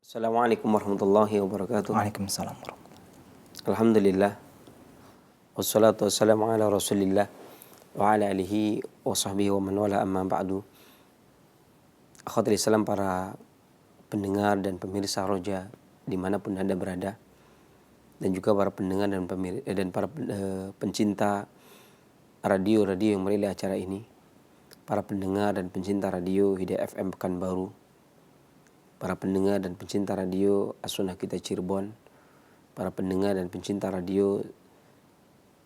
Assalamualaikum warahmatullahi wabarakatuh. Waalaikumsalam warahmatullahi. Alhamdulillah. Wassalatu wassalamu ala rasulillah wa ala alihi wa sahbihi wa man wala amma ba'du. Akhwatul Islam, para pendengar dan pemirsa Roja dimanapun Anda berada, dan juga para pendengar dan para pencinta radio-radio yang merilai acara ini, para pendengar dan pencinta radio Hidayah FM Pekanbaru, para pendengar dan pencinta radio As-Sunnah Kita Cirebon, para pendengar dan pencinta radio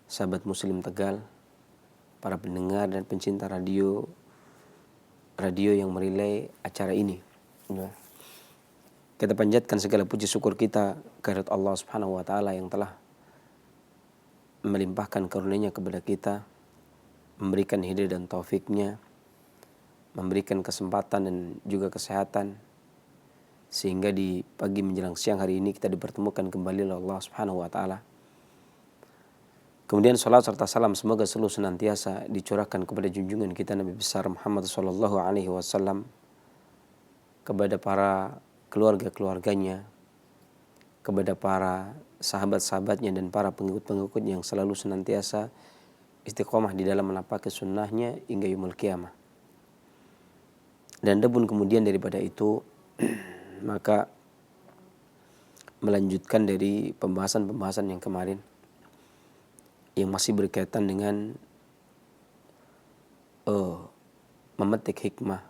Sahabat Muslim Tegal, para pendengar dan pencinta radio yang merilai acara ini. Kita panjatkan segala puji syukur kita kehadirat Allah Subhanahu wa taala yang telah melimpahkan karunia-Nya kepada kita, memberikan hidayah dan taufiknya, memberikan kesempatan dan juga kesehatan, sehingga di pagi menjelang siang hari ini kita dipertemukan kembali oleh Allah Subhanahu wa taala. Kemudian salat serta salam semoga selalu senantiasa dicurahkan kepada junjungan kita Nabi besar Muhammad sallallahu alaihi wasallam, kepada para keluarga-keluarganya, kepada para sahabat-sahabatnya dan para pengikut-pengikutnya yang selalu senantiasa istiqomah di dalam menapaki sunnahnya hingga yaumul qiyamah. Dan adapun kemudian daripada itu maka melanjutkan dari pembahasan-pembahasan yang kemarin yang masih berkaitan dengan memetik hikmah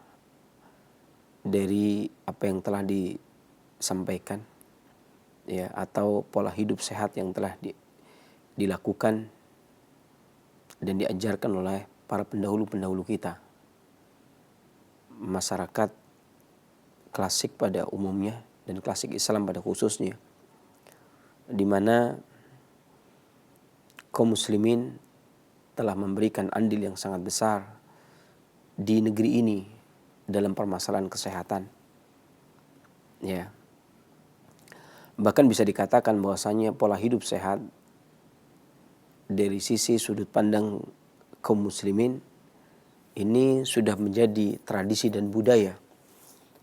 dari apa yang telah disampaikan, ya, atau pola hidup sehat yang telah dilakukan dan diajarkan oleh para pendahulu-pendahulu kita, masyarakat klasik pada umumnya dan klasik Islam pada khususnya, di mana kaum muslimin telah memberikan andil yang sangat besar di negeri ini dalam permasalahan kesehatan. Ya. Bahkan bisa dikatakan bahwasanya pola hidup sehat dari sisi sudut pandang kaum muslimin ini sudah menjadi tradisi dan budaya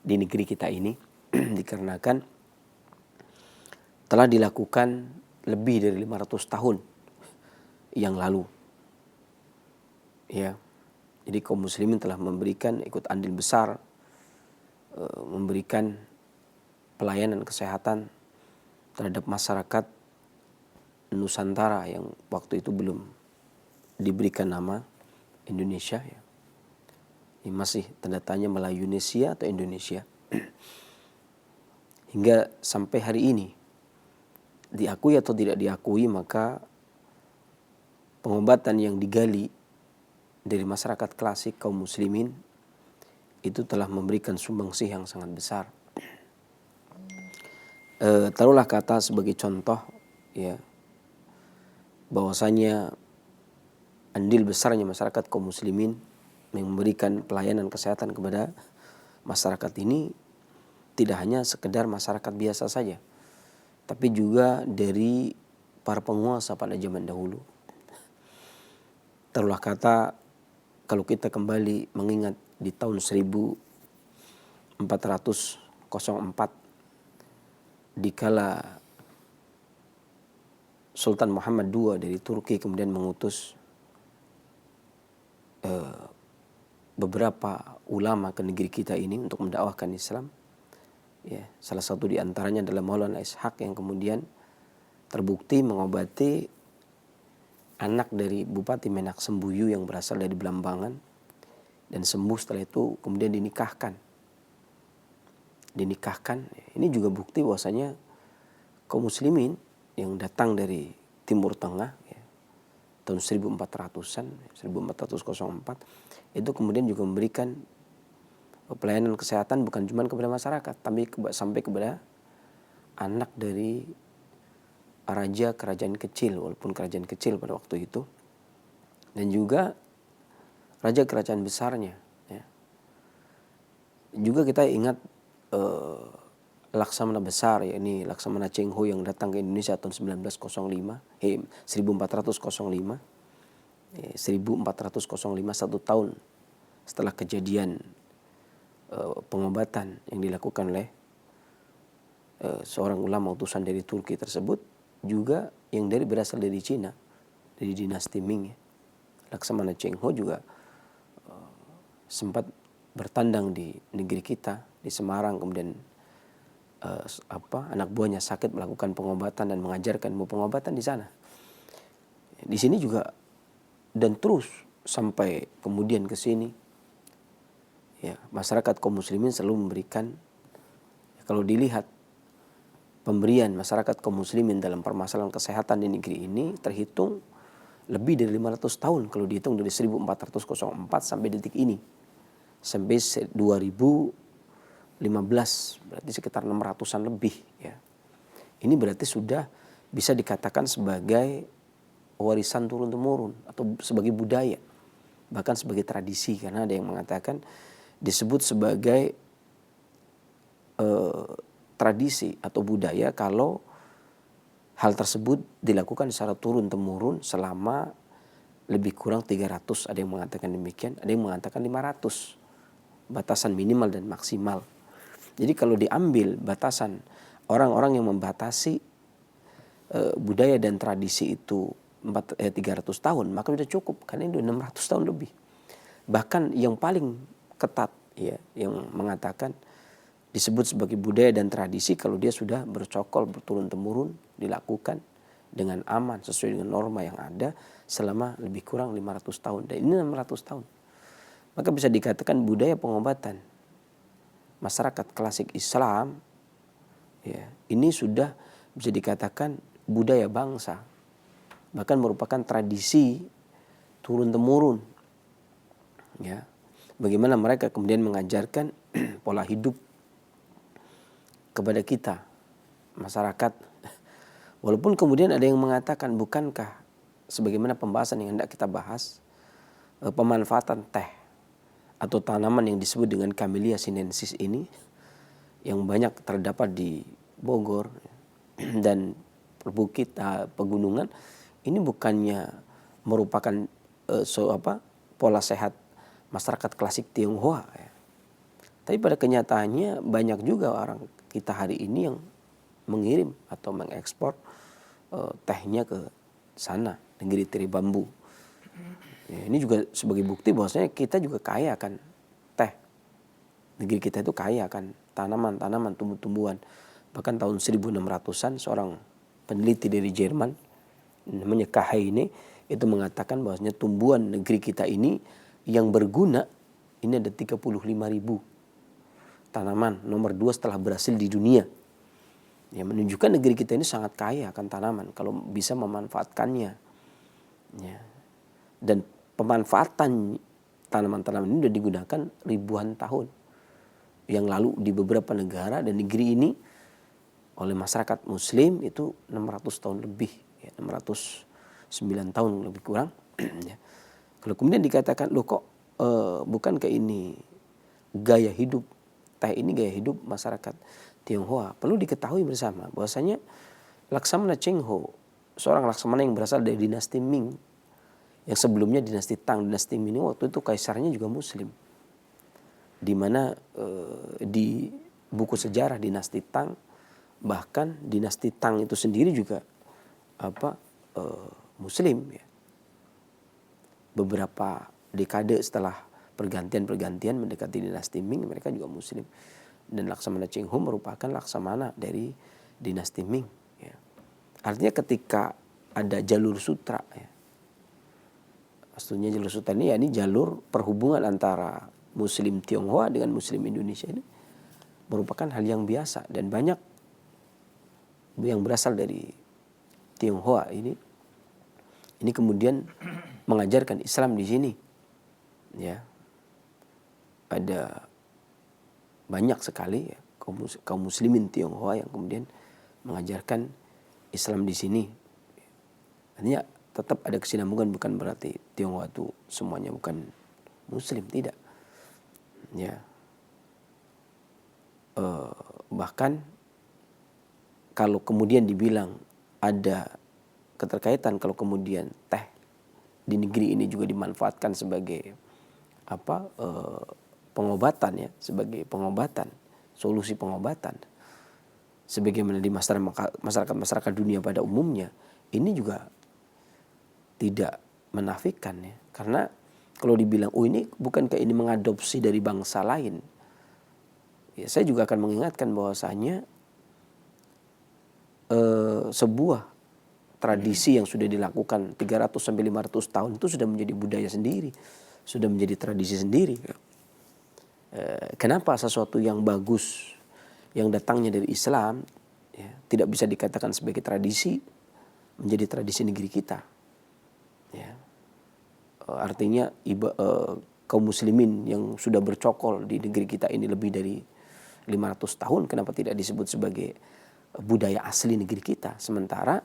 di negeri kita ini dikarenakan telah dilakukan lebih dari 500 tahun yang lalu. Ya. Jadi kaum muslimin telah memberikan ikut andil besar, memberikan pelayanan kesehatan terhadap masyarakat Nusantara yang waktu itu belum diberikan nama Indonesia, ya. Ini masih tanda tanya Melayunesia atau Indonesia. Hingga sampai hari ini, diakui atau tidak diakui, maka pengobatan yang digali dari masyarakat klasik kaum muslimin itu telah memberikan sumbangsih yang sangat besar. Taruhlah kata sebagai contoh, ya, bahwasanya andil besarnya masyarakat kaum muslimin yang memberikan pelayanan kesehatan kepada masyarakat ini tidak hanya sekedar masyarakat biasa saja, tapi juga dari para penguasa pada zaman dahulu. Taruhlah kata kalau kita kembali mengingat di tahun 1404 dikala Sultan Muhammad II dari Turki kemudian mengutus beberapa ulama ke negeri kita ini untuk mendakwahkan Islam. Ya, salah satu di antaranya adalah Maulana Ishaq yang kemudian terbukti mengobati anak dari Bupati Menak Sembuyu yang berasal dari Belambangan, dan sembuh setelah itu kemudian dinikahkan. Ini juga bukti bahwasanya kaum muslimin yang datang dari Timur Tengah, ya, tahun 1400-an, 1404 itu kemudian juga memberikan pelayanan kesehatan bukan cuma kepada masyarakat, tapi sampai kepada anak dari raja kerajaan kecil, walaupun kerajaan kecil pada waktu itu, dan juga raja kerajaan besarnya, ya. Juga kita ingat Laksamana besar, yakni Laksamana Cheng Ho yang datang ke Indonesia tahun 1405, 1405, 1405, 1 tahun setelah kejadian pengobatan yang dilakukan oleh seorang ulama utusan dari Turki tersebut juga yang berasal dari Cina, dari dinasti Ming ya. Laksamana Cheng Ho juga sempat bertandang di negeri kita di Semarang, kemudian anak buahnya sakit melakukan pengobatan dan mengajarkan ilmu pengobatan di sana. Di sini juga dan terus sampai kemudian ke sini ya, masyarakat kaum muslimin selalu memberikan, kalau dilihat pemberian masyarakat kaum muslimin dalam permasalahan kesehatan di negeri ini terhitung lebih dari 500 tahun kalau dihitung dari 1404 sampai detik ini. Sampai 2015 berarti sekitar 600-an lebih ya. Ini berarti sudah bisa dikatakan sebagai warisan turun-temurun atau sebagai budaya, bahkan sebagai tradisi, karena ada yang mengatakan disebut sebagai tradisi atau budaya kalau hal tersebut dilakukan secara turun-temurun selama lebih kurang 300, ada yang mengatakan demikian, ada yang mengatakan 500. Batasan minimal dan maksimal. Jadi kalau diambil batasan orang-orang yang membatasi budaya dan tradisi itu 300 tahun, maka sudah cukup, karena itu 600 tahun lebih. Bahkan yang paling ketat ya, yang mengatakan disebut sebagai budaya dan tradisi kalau dia sudah bercokol berturun-temurun dilakukan dengan aman sesuai dengan norma yang ada selama lebih kurang 500 tahun, dan ini 600 tahun. Maka bisa dikatakan budaya pengobatan masyarakat klasik Islam ya, ini sudah bisa dikatakan budaya bangsa, bahkan merupakan tradisi turun-temurun ya. Bagaimana mereka kemudian mengajarkan pola hidup kepada kita masyarakat. Walaupun kemudian ada yang mengatakan, bukankah sebagaimana pembahasan yang hendak kita bahas, pemanfaatan teh atau tanaman yang disebut dengan Camellia sinensis ini yang banyak terdapat di Bogor dan bukit pegunungan, ini bukannya merupakan pola sehat masyarakat klasik Tionghoa ya. Tapi pada kenyataannya banyak juga orang kita hari ini yang mengirim atau mengekspor tehnya ke sana, negeri tirai bambu. Ya, ini juga sebagai bukti bahwasanya kita juga kaya akan teh. Negeri kita itu kaya akan tanaman-tanaman, tumbuh-tumbuhan. Bahkan tahun 1600-an seorang peneliti dari Jerman namanya Kaheine itu mengatakan bahwasanya tumbuhan negeri kita ini yang berguna ini ada 35.000 tanaman, nomor 2 setelah Brasil di dunia. Ya, menunjukkan negeri kita ini sangat kaya akan tanaman kalau bisa memanfaatkannya. Ya. Dan pemanfaatan tanaman-tanaman ini sudah digunakan ribuan tahun yang lalu di beberapa negara dan negeri ini oleh masyarakat muslim itu 600 tahun lebih ya, 609 tahun lebih kurang ya. Kalau kemudian dikatakan loh kok bukankah ini gaya hidup teh, ini gaya hidup masyarakat Tionghoa, perlu diketahui bersama bahwasanya Laksamana Cheng Ho seorang laksamana yang berasal dari dinasti Ming, yang sebelumnya dinasti Tang. Dinasti Ming waktu itu kaisarnya juga muslim, di mana di buku sejarah dinasti Tang, bahkan dinasti Tang itu sendiri juga muslim ya. Beberapa dekade setelah pergantian mendekati dinasti Ming, mereka juga muslim. Dan Laksamana Cheng Ho merupakan laksamana dari dinasti Ming ya. Artinya ketika ada jalur sutra ya, maksudnya jalur sutra ini ya, ini jalur perhubungan antara muslim Tionghoa dengan muslim Indonesia, ini merupakan hal yang biasa, dan banyak yang berasal dari Tionghoa ini kemudian mengajarkan Islam di sini ya. Ada banyak sekali ya, kaum muslimin Tionghoa yang kemudian mengajarkan Islam di sini. Artinya tetap ada kesinambungan, bukan berarti Tionghoa itu semuanya bukan muslim, tidak ya. Bahkan kalau kemudian dibilang ada keterkaitan, kalau kemudian teh di negeri ini juga dimanfaatkan sebagai pengobatan ya, sebagai pengobatan, solusi pengobatan, sebagaimana di masyarakat dunia pada umumnya, ini juga tidak menafikan ya. Karena kalau dibilang, oh ini bukankah ini mengadopsi dari bangsa lain? Ya, saya juga akan mengingatkan bahwasanya sebuah tradisi yang sudah dilakukan 300 sampai 500 tahun itu sudah menjadi budaya sendiri, sudah menjadi tradisi sendiri. Kenapa sesuatu yang bagus yang datangnya dari Islam ya, tidak bisa dikatakan sebagai tradisi menjadi tradisi negeri kita? Ya. Artinya kaum muslimin yang sudah bercokol di negeri kita ini lebih dari 500 tahun, kenapa tidak disebut sebagai budaya asli negeri kita? Sementara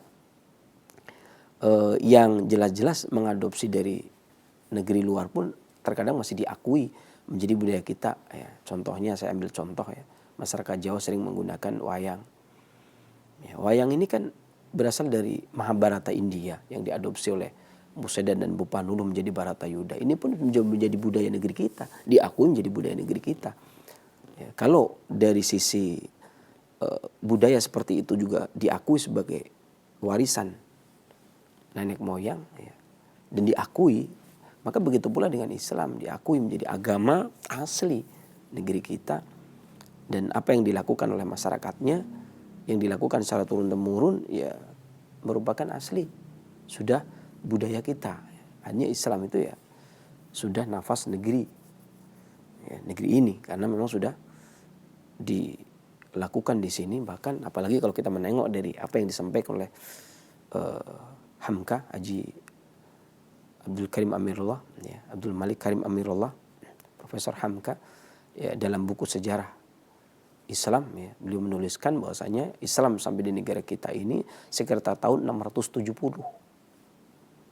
yang jelas-jelas mengadopsi dari negeri luar pun terkadang masih diakui menjadi budaya kita ya. Contohnya saya ambil contoh ya, masyarakat Jawa sering menggunakan wayang ya. Wayang ini kan berasal dari Mahabharata India yang diadopsi oleh Musedan dan Bupanulu menjadi Baratayuda. Ini pun menjadi budaya negeri kita, diakui menjadi budaya negeri kita ya. Kalau dari sisi budaya seperti itu juga diakui sebagai warisan nenek moyang ya, dan diakui, maka begitu pula dengan Islam, diakui menjadi agama asli negeri kita. Dan apa yang dilakukan oleh masyarakatnya, yang dilakukan secara turun-temurun ya merupakan asli, sudah budaya kita. Hanya Islam itu ya sudah nafas negeri ya, negeri ini, karena memang sudah dilakukan di sini. Bahkan apalagi kalau kita menengok dari apa yang disampaikan oleh Hamka Haji Abdul Karim Amirullah ya, Abdul Malik Karim Amirullah, Profesor Hamka ya, dalam buku sejarah Islam ya, beliau menuliskan bahwasanya Islam sampai di negara kita ini sekitar tahun 670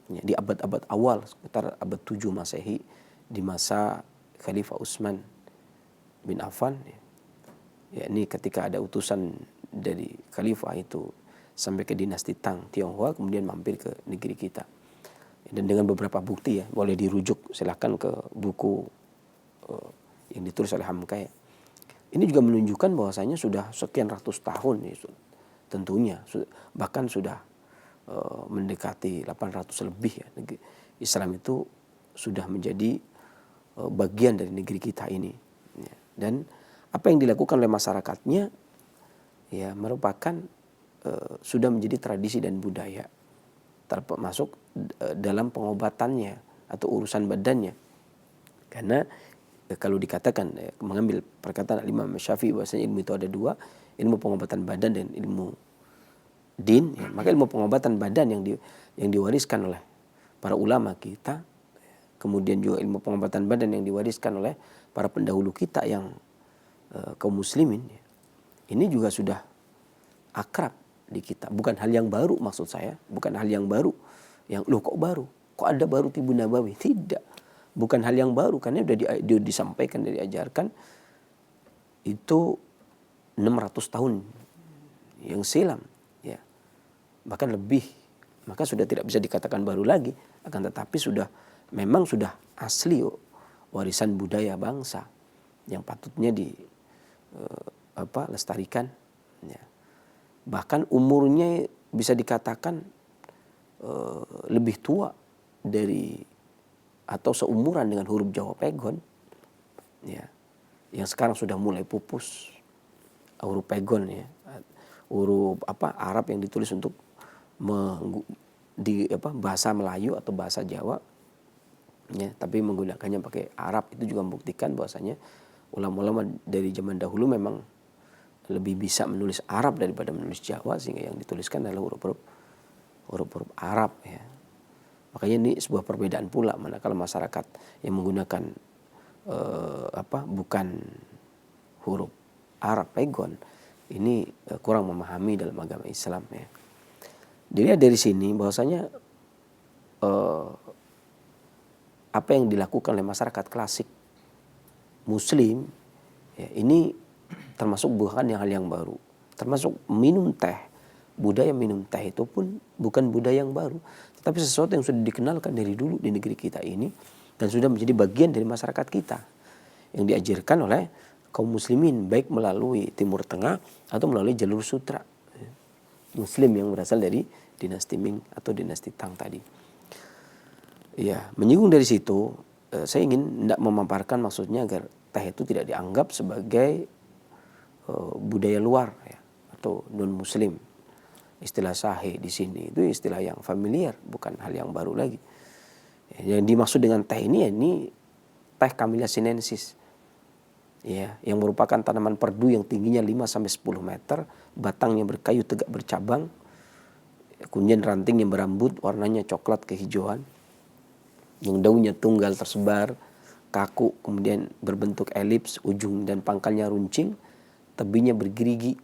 ya, di abad-abad awal, sekitar abad 7 Masehi, di masa Khalifah Utsman bin Affan ya, ini ketika ada utusan dari khalifah itu sampai ke dinasti Tang Tionghoa, kemudian mampir ke negeri kita. Dan dengan beberapa bukti ya, boleh dirujuk silahkan ke buku yang ditulis oleh Hamka ya. Ini juga menunjukkan bahwasanya sudah sekian ratus tahun ya, tentunya bahkan sudah mendekati 800 lebih ya, Islam itu sudah menjadi bagian dari negeri kita ini ya. Dan apa yang dilakukan oleh masyarakatnya ya merupakan sudah menjadi tradisi dan budaya, termasuk dalam pengobatannya atau urusan badannya. Karena kalau dikatakan mengambil perkataan Imam Syafi'i bahwasanya ilmu itu ada dua, ilmu pengobatan badan dan ilmu din ya. Maka ilmu pengobatan badan yang diwariskan oleh para ulama kita, kemudian juga ilmu pengobatan badan yang diwariskan oleh para pendahulu kita yang kaum muslimin ya. Ini juga sudah akrab di kita, bukan hal yang baru, maksud saya bukan hal yang baru yang loh kok baru, kok ada baru tibu nabawi, tidak, bukan hal yang baru, karena sudah disampaikan dan diajarkan itu 600 tahun yang silam ya, bahkan lebih. Maka sudah tidak bisa dikatakan baru lagi, akan tetapi memang sudah asli warisan budaya bangsa yang patutnya lestarikan ya. Bahkan umurnya bisa dikatakan lebih tua dari atau seumuran dengan huruf Jawa Pegon ya, yang sekarang sudah mulai pupus huruf Pegon ya, huruf Arab yang ditulis untuk bahasa Melayu atau bahasa Jawa ya, tapi menggunakannya pakai Arab. Itu juga membuktikan bahwasanya ulama-ulama dari zaman dahulu memang lebih bisa menulis Arab daripada menulis Jawa, sehingga yang dituliskan adalah huruf-huruf Arab ya. Makanya ini sebuah perbedaan pula manakala masyarakat yang menggunakan bukan huruf Arab Pegon ini kurang memahami dalam agama Islam ya. Dilihat dari sini bahwasanya apa yang dilakukan oleh masyarakat klasik Muslim ya, ini termasuk bukan hal yang baru. Termasuk minum teh, budaya minum teh itu pun bukan budaya yang baru, tetapi sesuatu yang sudah dikenalkan dari dulu di negeri kita ini dan sudah menjadi bagian dari masyarakat kita, yang diajarkan oleh kaum muslimin baik melalui Timur Tengah atau melalui jalur sutra. Muslim yang berasal dari dinasti Ming atau dinasti Tang tadi. Ya, menyinggung dari situ, saya ingin tidak memaparkan maksudnya agar teh itu tidak dianggap sebagai budaya luar ya, atau non Muslim. Istilah sahe di sini itu istilah yang familiar, bukan hal yang baru lagi. Yang dimaksud dengan teh ini ya ini teh Camellia sinensis. Ya, yang merupakan tanaman perdu yang tingginya 5-10 meter, batangnya berkayu tegak bercabang, kemudian ranting yang berambut, warnanya coklat kehijauan, yang daunnya tunggal tersebar, kaku, kemudian berbentuk elips, ujung dan pangkalnya runcing, tebinya bergerigi.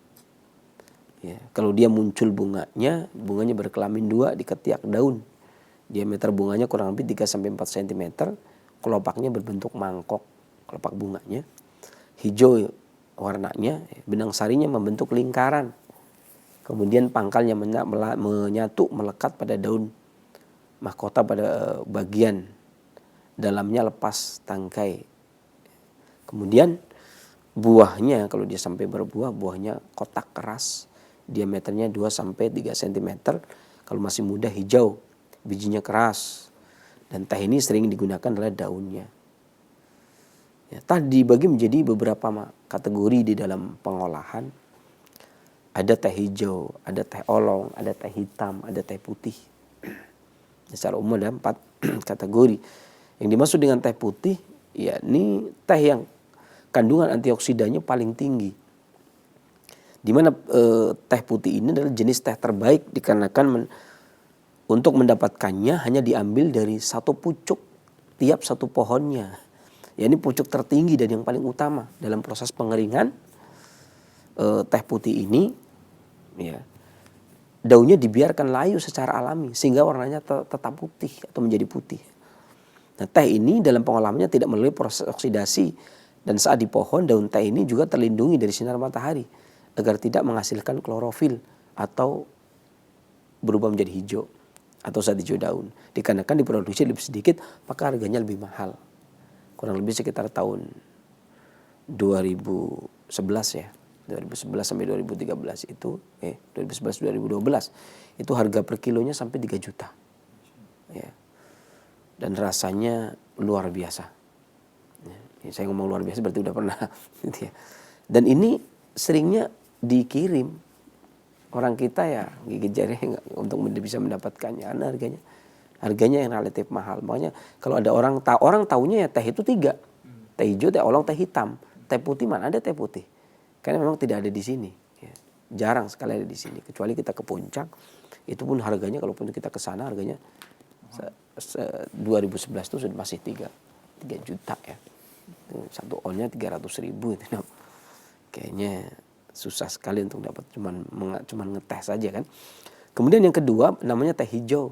Ya, kalau dia muncul bunganya berkelamin dua di ketiak daun. Diameter bunganya kurang lebih 3-4 cm, kelopaknya berbentuk mangkok, kelopak bunganya. Hijau warnanya, benang sarinya membentuk lingkaran. Kemudian pangkalnya menyatu melekat pada daun mahkota pada bagian dalamnya lepas tangkai. Kemudian buahnya kalau dia sampai berbuah, buahnya kotak keras, diameternya 2-3 cm. Kalau masih muda hijau, bijinya keras. Dan teh ini sering digunakan adalah daunnya. Ya, tadi dibagi menjadi beberapa kategori di dalam pengolahan. Ada teh hijau, ada teh olong, ada teh hitam, ada teh putih. Secara umum ada 4 kategori. Yang dimaksud dengan teh putih, yakni teh yang kandungan antioksidannya paling tinggi. Di mana teh putih ini adalah jenis teh terbaik dikarenakan untuk mendapatkannya hanya diambil dari satu pucuk tiap satu pohonnya. Ya, ini pucuk tertinggi dan yang paling utama dalam proses pengeringan teh putih ini. Ya, daunnya dibiarkan layu secara alami sehingga warnanya tetap putih atau menjadi putih. Nah, teh ini dalam pengolahannya tidak melalui proses oksidasi dan saat di pohon daun teh ini juga terlindungi dari sinar matahari agar tidak menghasilkan klorofil atau berubah menjadi hijau atau saat hijau daun. Dikarenakan diproduksi lebih sedikit maka harganya lebih mahal. Kurang lebih sekitar tahun 2011 ya. 2011 sampai 2013 itu 2011-2012 itu harga per kilonya sampai 3 juta. Ya. Dan rasanya luar biasa. Ya, saya ngomong luar biasa berarti udah pernah gitu ya. Dan ini seringnya dikirim orang kita ya gigit jari untuk bisa mendapatkannya karena harganya yang relatif mahal. Makanya kalau ada orang taunya ya teh itu 3. Teh hijau, teh olong, teh hitam. Teh putih mana ada teh putih. Karena memang tidak ada di sini. Ya. Jarang sekali ada di sini. Kecuali kita ke puncak. Itu pun harganya kalaupun kita ke sana harganya 2011 itu sudah masih 3 juta ya. Satu onnya 300.000 itu. Kayaknya susah sekali untuk dapat cuman ngetes saja kan. Kemudian yang kedua namanya teh hijau.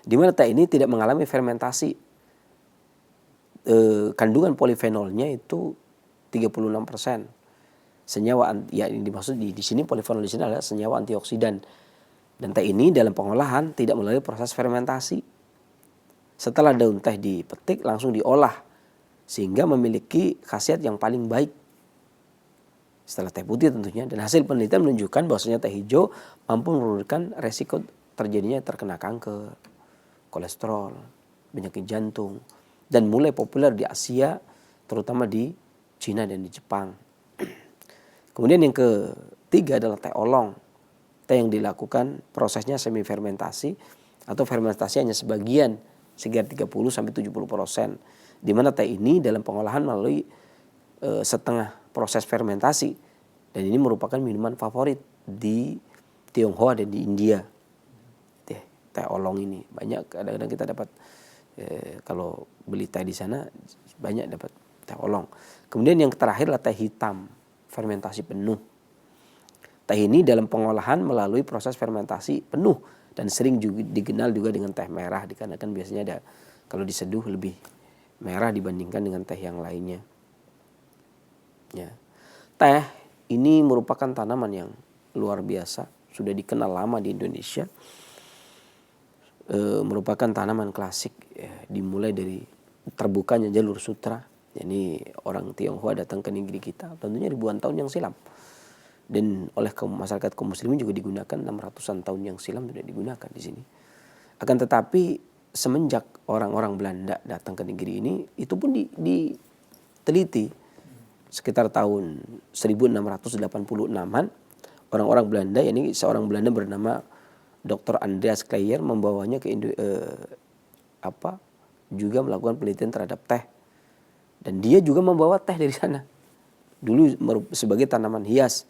Di mana teh ini tidak mengalami fermentasi. Kandungan polifenolnya itu 36%. Senyawa yang dimaksud di sini polifenol di sini adalah senyawa antioksidan. Dan teh ini dalam pengolahan tidak melalui proses fermentasi. Setelah daun teh dipetik langsung diolah sehingga memiliki khasiat yang paling baik. Setelah teh putih tentunya, dan hasil penelitian menunjukkan bahwasanya teh hijau mampu menurunkan resiko terjadinya terkena kanker, kolesterol, penyakit jantung, dan mulai populer di Asia, terutama di Cina dan di Jepang. Kemudian yang ketiga adalah teh olong. Teh yang dilakukan prosesnya semi fermentasi atau fermentasi hanya sebagian, sekitar 30-70%. Di mana teh ini dalam pengolahan melalui setengah proses fermentasi. Dan ini merupakan minuman favorit di Tionghoa dan di India. Teh olong ini banyak kadang-kadang kita dapat kalau beli teh di sana banyak dapat teh olong. Kemudian yang terakhir adalah teh hitam, fermentasi penuh. Teh ini dalam pengolahan melalui proses fermentasi penuh dan sering juga dikenal juga dengan teh merah dikarenakan biasanya ada kalau diseduh lebih merah dibandingkan dengan teh yang lainnya. Ya. Teh ini merupakan tanaman yang luar biasa, sudah dikenal lama di Indonesia. Merupakan tanaman klasik ya, dimulai dari terbukanya jalur sutra Ini orang Tionghoa datang ke negeri kita tentunya ribuan tahun yang silam. Dan oleh masyarakat kaum muslimin juga digunakan 600-an tahun yang silam sudah digunakan di sini. Akan tetapi semenjak orang-orang Belanda datang ke negeri ini, itu pun diteliti sekitar tahun 1686-an, orang-orang Belanda, yakni seorang Belanda bernama Dr. Andreas Kleyer membawanya ke juga melakukan penelitian terhadap teh. Dan dia juga membawa teh dari sana. Dulu sebagai tanaman hias.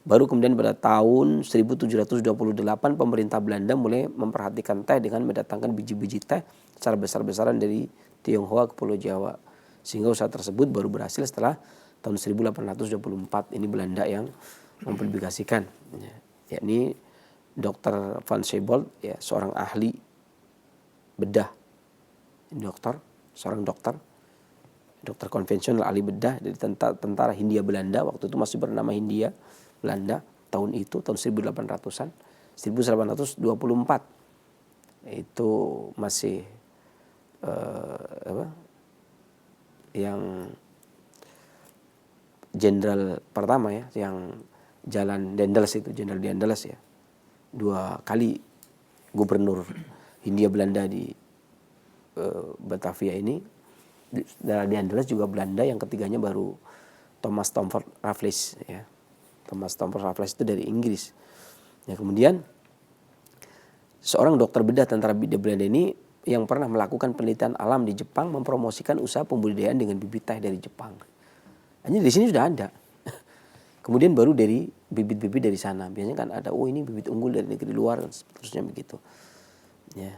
Baru kemudian pada tahun 1728 pemerintah Belanda mulai memperhatikan teh dengan mendatangkan biji-biji teh secara besar-besaran dari Tionghoa ke Pulau Jawa. Sehingga usaha tersebut baru berhasil setelah tahun 1824. Ini Belanda yang mempublikasikan. Yakni Dr. Van Siebold, ya, seorang ahli bedah. Seorang dokter konvensional ahli bedah dari tentara Hindia Belanda. Waktu itu masih bernama Hindia Belanda tahun 1800-an, 1824. Itu masih yang jenderal pertama ya, yang jalan Dendels itu, Jenderal Dendels ya. 2 kali gubernur Hindia Belanda di Batavia ini. Dendels juga Belanda, yang ketiganya baru Thomas Stamford Raffles ya. Thomas Stamford Raffles itu dari Inggris. Ya, kemudian seorang dokter bedah tentara Belanda ini yang pernah melakukan penelitian alam di Jepang mempromosikan usaha pembudidayaan dengan bibit teh dari Jepang. Hanya di sini sudah ada. Kemudian baru dari bibit-bibit dari sana. Biasanya kan ada, ini bibit unggul dari negeri luar dan seterusnya begitu. Ya,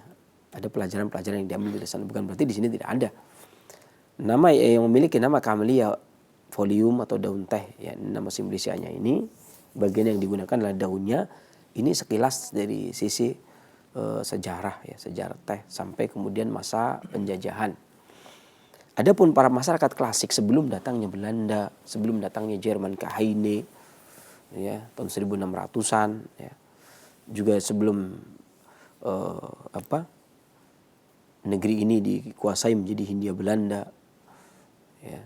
ada pelajaran-pelajaran yang diambil dari sana. Bukan berarti di sini tidak ada. Nama yang memiliki nama Camellia folium atau daun teh, ya, nama simplisianya ini, bagian yang digunakan adalah daunnya. Ini sekilas dari sisi sejarah ya, sejarah teh sampai kemudian masa penjajahan. Adapun para masyarakat klasik sebelum datangnya Belanda, sebelum datangnya Jerman ke Heine ya, tahun 1600-an ya. Juga sebelum negeri ini dikuasai menjadi Hindia Belanda ya,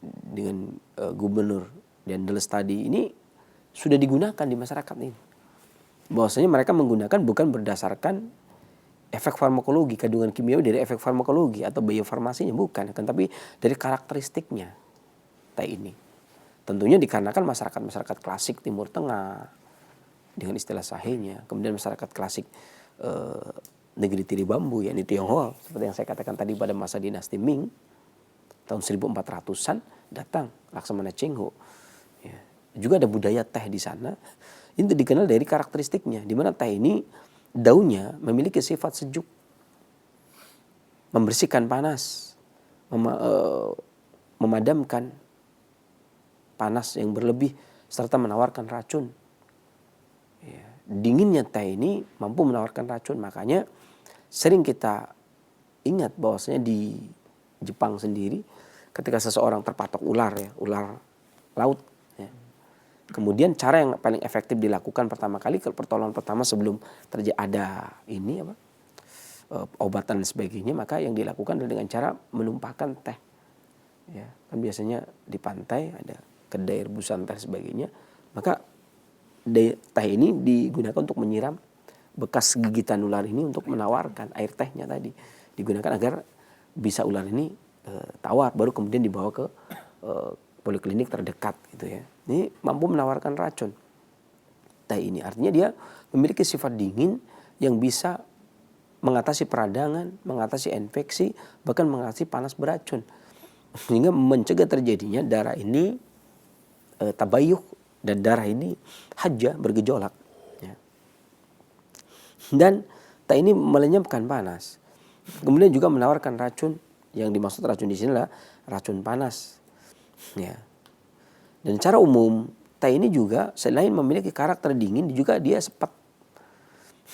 dengan gubernur Dendels tadi, ini sudah digunakan di masyarakat ini. Bahwasanya mereka menggunakan bukan berdasarkan efek farmakologi, kandungan kimiawi dari efek farmakologi atau biofarmasinya, bukan, akan tapi dari karakteristiknya teh ini. Tentunya dikarenakan masyarakat klasik Timur Tengah dengan istilah sahenya, kemudian masyarakat klasik negeri Tiri Bambu, yakni Tionghoa, seperti yang saya katakan tadi pada masa dinasti Ming tahun 1400-an datang Laksamana Cheng Ho. Ya. Juga ada budaya teh di sana. Itu dikenal dari karakteristiknya, di mana teh ini daunnya memiliki sifat sejuk, membersihkan panas, memadamkan panas yang berlebih, serta menawarkan racun. Ya. Dinginnya teh ini mampu menawarkan racun. Makanya sering kita ingat bahwasanya di Jepang sendiri, ketika seseorang terpatok ular ya, ular laut ya, kemudian cara yang paling efektif dilakukan pertama kali, pertolongan pertama sebelum terjadi ada obatan dan sebagainya, maka yang dilakukan adalah dengan cara menumpahkan teh. Ya, kan biasanya di pantai ada kedai rebusan teh sebagainya, maka teh ini digunakan untuk menyiram bekas gigitan ular ini untuk menawarkan air tehnya tadi, digunakan agar bisa ular ini tawar, baru kemudian dibawa ke poliklinik terdekat gitu ya. Ini mampu menawarkan racun. Teh ini artinya dia memiliki sifat dingin yang bisa mengatasi peradangan, mengatasi infeksi, bahkan mengatasi panas beracun, sehingga mencegah terjadinya darah ini tabayuh, dan darah ini haja, bergejolak ya. Dan teh ini melenyapkan panas, kemudian juga menawarkan racun. Yang dimaksud racun di sini adalah racun panas ya. Dan secara umum teh ini juga selain memiliki karakter dingin, juga dia sepet.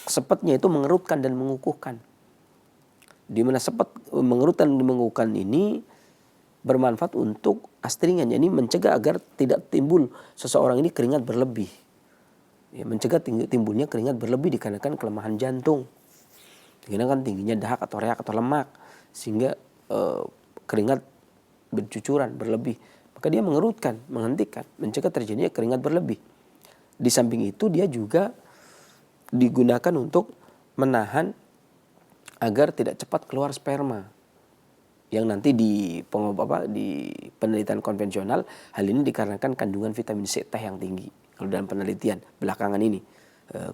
Sepetnya itu mengerutkan dan mengukuhkan. Di mana sepet mengerutkan dan mengukuhkan ini bermanfaat untuk astringan, jadi mencegah agar tidak timbul seseorang ini keringat berlebih. Ya, mencegah timbulnya keringat berlebih dikarenakan kelemahan jantung, dikarenakan tingginya dahak atau reak atau lemak, sehingga keringat bercucuran berlebih, maka dia mengerutkan, menghentikan, mencegah terjadinya keringat berlebih. Di samping itu dia juga digunakan untuk menahan agar tidak cepat keluar sperma. Yang nanti di penelitian konvensional, hal ini dikarenakan kandungan vitamin C teh yang tinggi. Kalau dalam penelitian belakangan ini,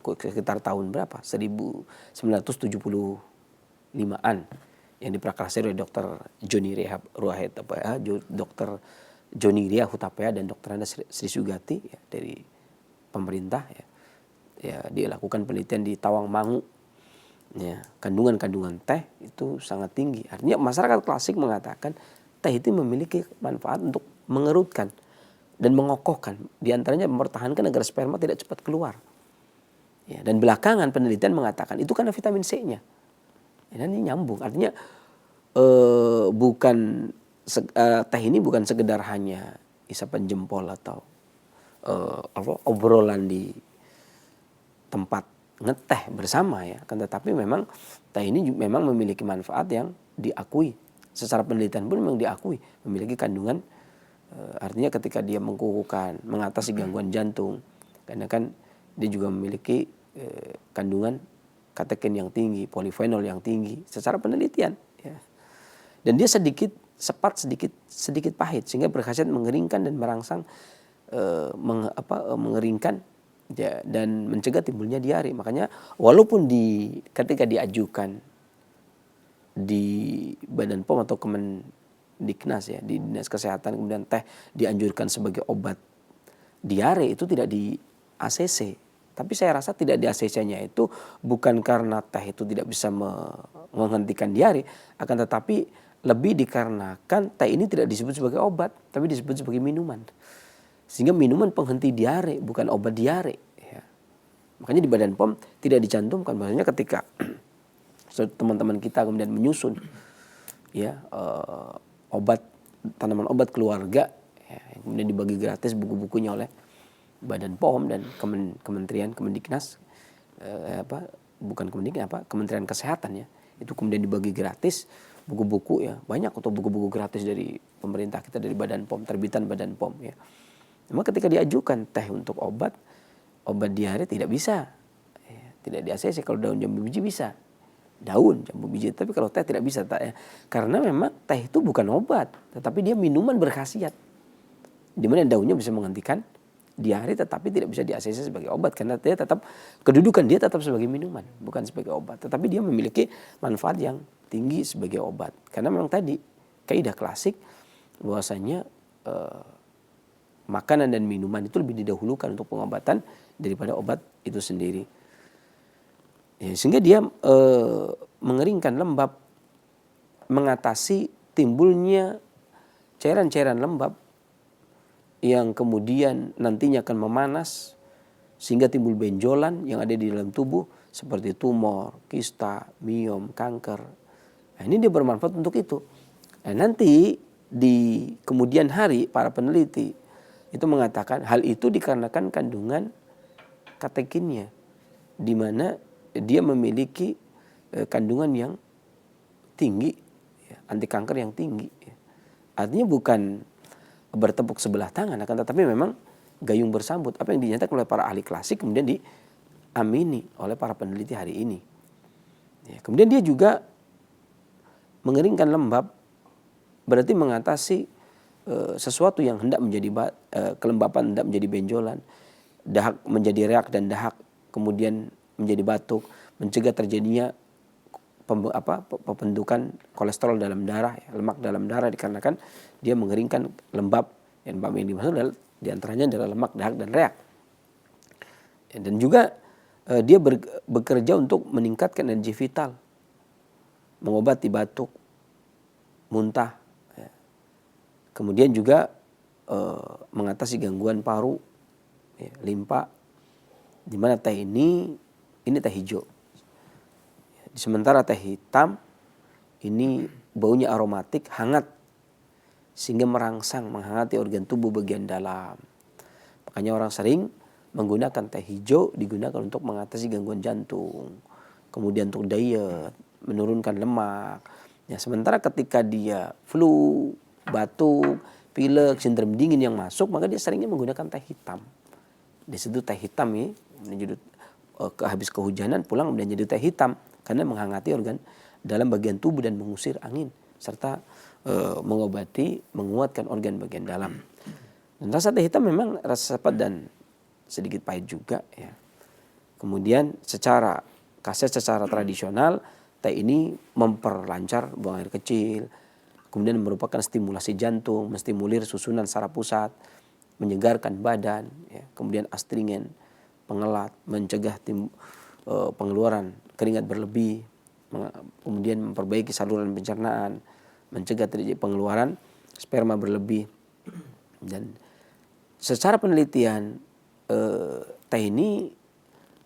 sekitar tahun berapa? 1975-an yang diprakarsai oleh Dr. Joni Ria Hutapea dan Dr. Anda Sri Sugati ya, dari pemerintah ya. Ya, dia lakukan penelitian di Tawangmangu. Ya, kandungan teh itu sangat tinggi. Artinya masyarakat klasik mengatakan teh itu memiliki manfaat untuk mengerutkan dan mengokohkan. Di antaranya mempertahankan agar sperma tidak cepat keluar. Ya, dan belakangan penelitian mengatakan itu karena vitamin C-nya. Ya, dan ini nyambung. Artinya teh ini bukan sekedar hanya isapan jempol atau obrolan di tempat ngeteh bersama ya, kan, tetapi memang teh ini memang memiliki manfaat yang diakui secara penelitian pun memang diakui memiliki kandungan artinya ketika dia mengukuhkan, mengatasi gangguan jantung, karena kan dia juga memiliki kandungan kateken yang tinggi, polifenol yang tinggi secara penelitian ya. Dan dia sedikit pahit sehingga berkhasiat mengeringkan dan merangsang mengeringkan ya, dan mencegah timbulnya diare. Makanya walaupun ketika diajukan di Badan POM atau Kemendiknas ya, di Dinas Kesehatan, kemudian teh dianjurkan sebagai obat diare, itu tidak di ACC. Tapi saya rasa tidak di ACC-nya itu bukan karena teh itu tidak bisa menghentikan diare, akan tetapi lebih dikarenakan teh ini tidak disebut sebagai obat, tapi disebut sebagai minuman. Sehingga minuman penghenti diare bukan obat diare ya. Makanya di Badan POM tidak dicantumkan, maksudnya ketika teman-teman kita kemudian menyusun ya tanaman obat keluarga ya, yang kemudian dibagi gratis buku-bukunya oleh Badan POM dan Kementerian Kemendiknas Kementerian Kesehatan ya, itu kemudian dibagi gratis buku-buku ya, banyak atau buku-buku gratis dari pemerintah kita, dari Badan POM, terbitan Badan POM ya. Memang ketika diajukan teh untuk obat diare tidak bisa, ya, tidak di ACC. Kalau daun jambu biji bisa, daun jambu biji, tapi kalau teh tidak bisa, ya. Karena memang teh itu bukan obat, tetapi dia minuman berkhasiat, di mana daunnya bisa menghentikan diare, tetapi tidak bisa di ACC sebagai obat karena dia tetap kedudukan dia tetap sebagai minuman, bukan sebagai obat, tetapi dia memiliki manfaat yang tinggi sebagai obat. Karena memang tadi kaidah klasik bahwasanya makanan dan minuman itu lebih didahulukan untuk pengobatan daripada obat itu sendiri. Ya, sehingga dia mengeringkan lembab, mengatasi timbulnya cairan-cairan lembab yang kemudian nantinya akan memanas sehingga timbul benjolan yang ada di dalam tubuh seperti tumor, kista, miom, kanker. Nah, ini dia bermanfaat untuk itu. Nah, nanti di kemudian hari para peneliti itu mengatakan hal itu dikarenakan kandungan katekinnya, di mana dia memiliki kandungan yang tinggi, ya, anti kanker yang tinggi. Ya. Artinya bukan bertepuk sebelah tangan, akan tetapi memang gayung bersambut. Apa yang dinyatakan oleh para ahli klasik kemudian diamini oleh para peneliti hari ini. Ya, kemudian dia juga mengeringkan lembab, berarti mengatasi sesuatu yang hendak menjadi kelembapan, hendak menjadi benjolan, dahak menjadi reak dan dahak kemudian menjadi batuk, mencegah terjadinya pembentukan kolesterol dalam darah, ya, lemak dalam darah, dikarenakan dia mengeringkan lembab. Yang lembab yang dimaksud adalah diantaranya adalah lemak, dahak dan reak. Ya, dan juga dia bekerja untuk meningkatkan energi vital, mengobati batuk, muntah. Kemudian juga mengatasi gangguan paru, ya, limpa, di mana teh ini teh hijau. Sementara teh hitam ini baunya aromatik, hangat, sehingga merangsang, menghangati organ tubuh bagian dalam. Makanya orang sering menggunakan teh hijau digunakan untuk mengatasi gangguan jantung, kemudian untuk diet, menurunkan lemak. Ya, sementara ketika dia flu, batuk, pilek, sindrom dingin yang masuk, maka dia seringnya menggunakan teh hitam. Di situ teh hitam ya, habis kehujanan pulang dan jadi teh hitam karena menghangati organ dalam bagian tubuh dan mengusir angin serta mengobati, menguatkan organ bagian dalam. Dan rasa teh hitam memang rasa sepet dan sedikit pahit juga ya. Kemudian secara tradisional teh ini memperlancar buang air kecil, kemudian merupakan stimulasi jantung, menstimulir susunan saraf pusat, menyegarkan badan, ya. Kemudian astringen, pengelat, mencegah pengeluaran keringat berlebih, kemudian memperbaiki saluran pencernaan, mencegah terjadi pengeluaran sperma berlebih. Dan secara penelitian teh ini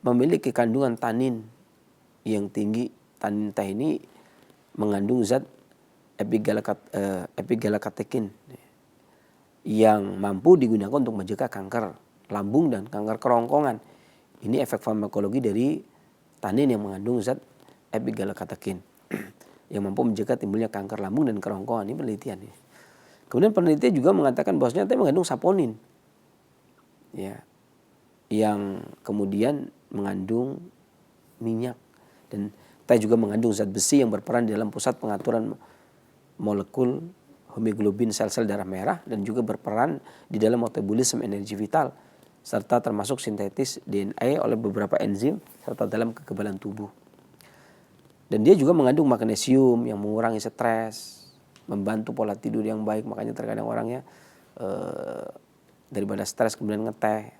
memiliki kandungan tanin yang tinggi. Tanin teh ini mengandung zat epigallocatechin yang mampu digunakan untuk mencegah kanker lambung dan kanker kerongkongan. Ini efek farmakologi dari tanin yang mengandung zat epigallocatechin yang mampu mencegah timbulnya kanker lambung dan kerongkongan. Ini penelitian. Kemudian penelitian juga mengatakan bahwasanya teh mengandung saponin, ya, yang kemudian mengandung minyak, dan teh juga mengandung zat besi yang berperan di dalam pusat pengaturan molekul hemoglobin sel-sel darah merah dan juga berperan di dalam metabolisme energi vital serta termasuk sintetis DNA oleh beberapa enzim serta dalam kekebalan tubuh. Dan dia juga mengandung magnesium yang mengurangi stres, membantu pola tidur yang baik. Makanya terkadang orangnya daripada stres kemudian ngeteh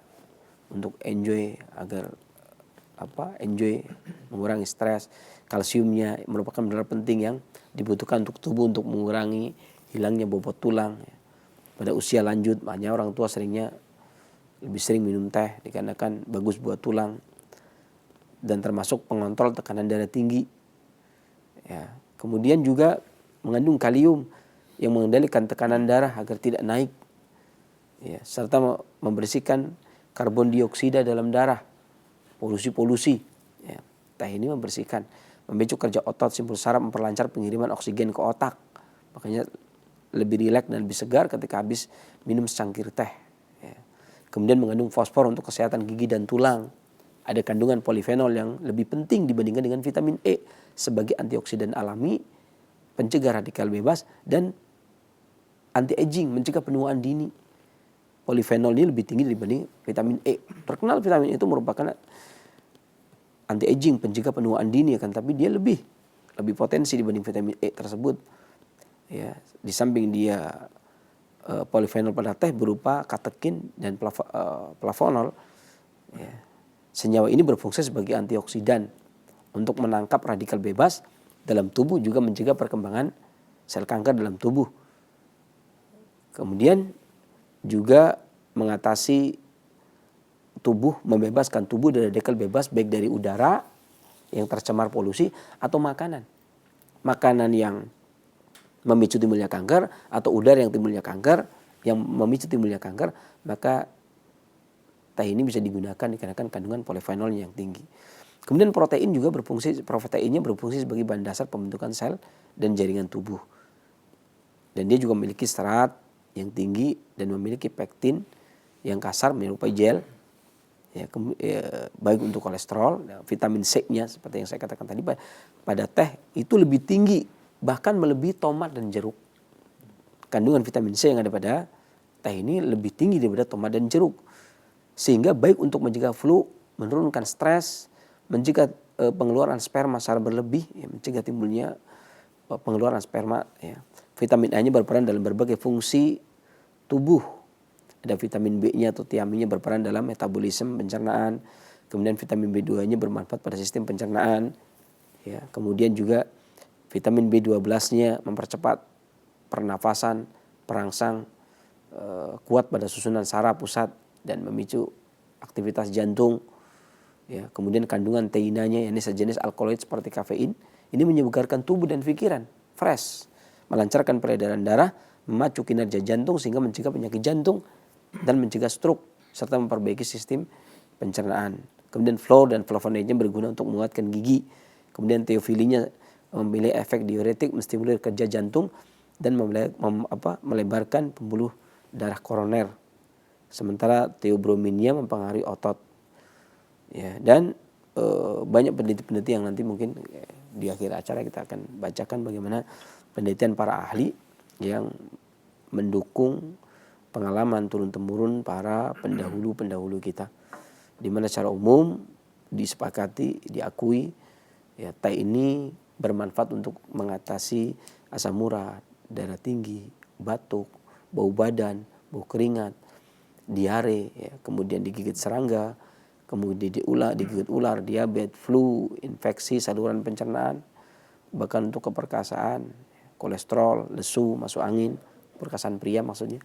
untuk enjoy agar enjoy mengurangi stres. Kalsiumnya merupakan mineral penting yang dibutuhkan untuk tubuh untuk mengurangi hilangnya bobot tulang. Pada usia lanjut, makanya orang tua seringnya lebih sering minum teh dikarenakan bagus buat tulang dan termasuk pengontrol tekanan darah tinggi. Ya, kemudian juga mengandung kalium yang mengendalikan tekanan darah agar tidak naik. Ya, serta membersihkan karbon dioksida dalam darah, polusi-polusi. Ya, teh ini membersihkan, memicu kerja otot, simpul saraf, memperlancar pengiriman oksigen ke otak. Makanya lebih rileks dan lebih segar ketika habis minum secangkir teh. Ya. Kemudian mengandung fosfor untuk kesehatan gigi dan tulang. Ada kandungan polifenol yang lebih penting dibandingkan dengan vitamin E sebagai antioksidan alami, pencegah radikal bebas, dan anti-aging, mencegah penuaan dini. Polifenol ini lebih tinggi dibanding vitamin E. Terkenal vitamin E itu merupakan anti-aging, pencegah penuaan dini, kan, tapi dia lebih potensi dibanding vitamin E tersebut. Ya, di samping dia polifenol pada teh berupa katekin dan flavonol. Ya. Senyawa ini berfungsi sebagai antioksidan untuk menangkap radikal bebas dalam tubuh, juga mencegah perkembangan sel kanker dalam tubuh. Kemudian juga mengatasi tubuh, membebaskan tubuh dari radikal bebas baik dari udara yang tercemar polusi atau makanan. Makanan yang memicu timbulnya kanker atau udara yang timbulnya kanker, yang memicu timbulnya kanker, maka teh ini bisa digunakan dikarenakan kandungan polifenolnya yang tinggi. Kemudian proteinnya berfungsi sebagai bahan dasar pembentukan sel dan jaringan tubuh. Dan dia juga memiliki serat yang tinggi dan memiliki pektin yang kasar menyerupai gel. Ya, baik untuk kolesterol, vitamin C-nya seperti yang saya katakan tadi pada teh itu lebih tinggi, bahkan melebihi tomat dan jeruk. Kandungan vitamin C yang ada pada teh ini lebih tinggi daripada tomat dan jeruk, sehingga baik untuk mencegah flu, menurunkan stres, mencegah pengeluaran sperma secara berlebih, ya, mencegah timbulnya pengeluaran sperma. Ya. Vitamin A-nya berperan dalam berbagai fungsi tubuh. Ada vitamin B-nya atau tiaminnya berperan dalam metabolisme pencernaan. Kemudian vitamin B2-nya bermanfaat pada sistem pencernaan. Ya, kemudian juga vitamin B12-nya mempercepat pernafasan, perangsang, kuat pada susunan saraf pusat dan memicu aktivitas jantung. Ya, kemudian kandungan teinanya, yakni sejenis alkaloid seperti kafein, ini menyegarkan tubuh dan pikiran, fresh, melancarkan peredaran darah, memacu kinerja jantung sehingga mencegah penyakit jantung dan mencegah stroke serta memperbaiki sistem pencernaan. Kemudian fluor dan flavonoidnya berguna untuk menguatkan gigi. Kemudian teofilinya memiliki efek diuretik, menstimulir kerja jantung dan melebarkan pembuluh darah koroner. Sementara teobrominnya mempengaruhi otot. Ya, dan banyak peneliti-peneliti yang nanti mungkin di akhir acara kita akan bacakan bagaimana penelitian para ahli yang mendukung pengalaman turun-temurun para pendahulu-pendahulu kita. Di mana secara umum disepakati, diakui ya teh ini bermanfaat untuk mengatasi asam urat, darah tinggi, batuk, bau badan, bau keringat, diare, ya, kemudian digigit serangga, kemudian digigit ular, diabetes, flu, infeksi saluran pencernaan, bahkan untuk keperkasaan, kolesterol, lesu, masuk angin, perkasaan pria maksudnya.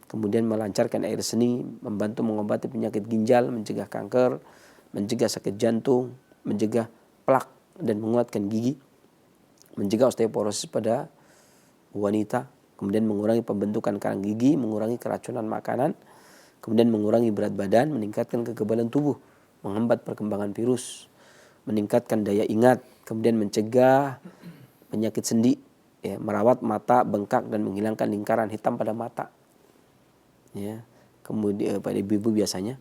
Kemudian melancarkan air seni, membantu mengobati penyakit ginjal, mencegah kanker, mencegah sakit jantung, mencegah plak dan menguatkan gigi, mencegah osteoporosis pada wanita, kemudian mengurangi pembentukan karang gigi, mengurangi keracunan makanan, kemudian mengurangi berat badan, meningkatkan kekebalan tubuh, menghambat perkembangan virus, meningkatkan daya ingat, kemudian mencegah penyakit sendi, ya, merawat mata bengkak dan menghilangkan lingkaran hitam pada mata. Ya, kemudian pada ibu-ibu biasanya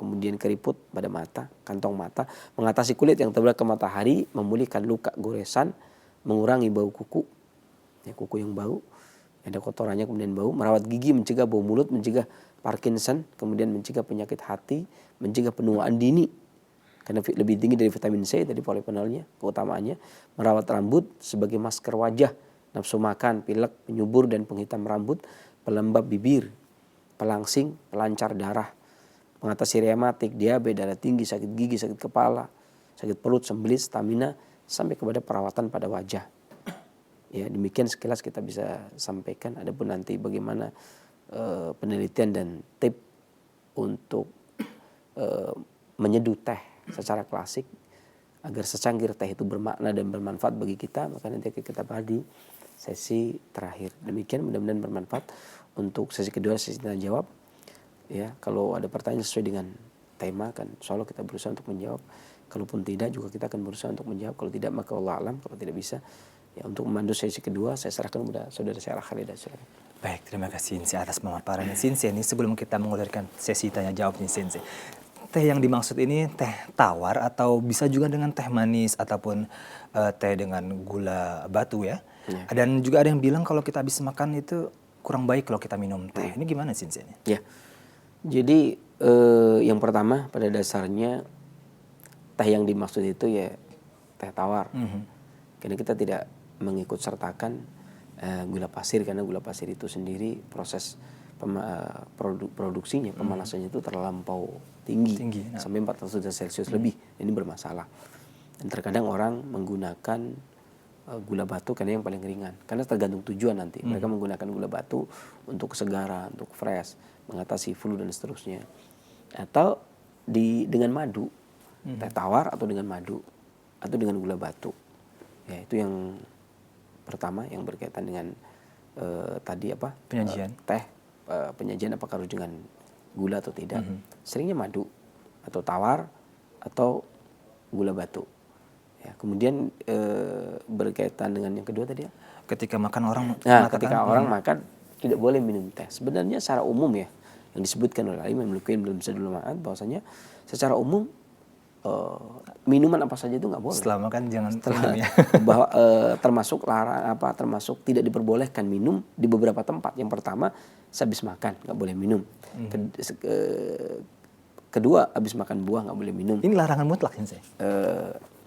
kemudian keriput pada mata, kantong mata, mengatasi kulit yang tebal ke matahari, memulihkan luka goresan, mengurangi bau kuku, ya, kuku yang bau, ada kotorannya kemudian bau, merawat gigi, mencegah bau mulut, mencegah Parkinson, kemudian mencegah penyakit hati, mencegah penuaan dini karena lebih tinggi dari vitamin C tadi polifenolnya, keutamaannya, merawat rambut sebagai masker wajah, nafsu makan, pilek, penyubur dan penghitam rambut, pelembab bibir, pelangsing, pelancar darah, mengatasi rematik, diabetes, darah tinggi, sakit gigi, sakit kepala, sakit perut, sembelit, stamina, sampai kepada perawatan pada wajah. Ya, demikian sekilas kita bisa sampaikan. Adapun nanti bagaimana penelitian dan tip untuk menyeduh teh secara klasik agar secangkir teh itu bermakna dan bermanfaat bagi kita, maka nanti kita bahas di sesi terakhir. Demikian, mudah-mudahan bermanfaat untuk sesi kedua, sesi tanya jawab. Ya, kalau ada pertanyaan sesuai dengan tema kan, insyaallah kita berusaha untuk menjawab. Kalaupun tidak juga kita akan berusaha untuk menjawab. Kalau tidak maka Allah alam. Kalau tidak bisa, ya untuk memandu sesi kedua saya serahkan kepada saudara saya Al-Khalidah. Baik, terima kasih Sensei atas pemaparannya. Sensei, ini sebelum kita mengulirkan sesi tanya jawab nih Sensei, teh yang dimaksud ini teh tawar atau bisa juga dengan teh manis ataupun teh dengan gula batu ya? Ya. Dan juga ada yang bilang kalau kita habis makan itu kurang baik kalau kita minum teh. Ini gimana Sensei? Ya, jadi yang pertama pada dasarnya teh yang dimaksud itu ya teh tawar. Karena kita tidak mengikut sertakan gula pasir, karena gula pasir itu sendiri proses produksinya, pemanasannya itu terlampau tinggi sampai 400 derajat Celcius lebih. Ini bermasalah. Dan terkadang orang menggunakan gula batu karena yang paling ringan. Karena tergantung tujuan nanti. Mereka menggunakan gula batu untuk kesegaran, untuk fresh, mengatasi flu dan seterusnya. Atau dengan madu, teh tawar atau dengan madu atau dengan gula batu. Ya, itu yang pertama yang berkaitan dengan tadi apa? Penyajian. Teh penyajian apakah harus dengan gula atau tidak. Seringnya madu atau tawar atau gula batu. Ya, kemudian berkaitan dengan yang kedua tadi ya. Ketika makan orang ketika orang makan tidak boleh minum teh. Sebenarnya secara umum ya yang disebutkan oleh Imam Al-Qayyim dalam Zadul Ma'ad bahwasanya secara umum minuman apa saja itu nggak boleh. Setelah makan jangan minum ya. Bahwa termasuk termasuk tidak diperbolehkan minum di beberapa tempat. Yang pertama, sehabis makan nggak boleh minum. Kedua, habis makan buah nggak boleh minum. Ini larangan mutlak Sensei.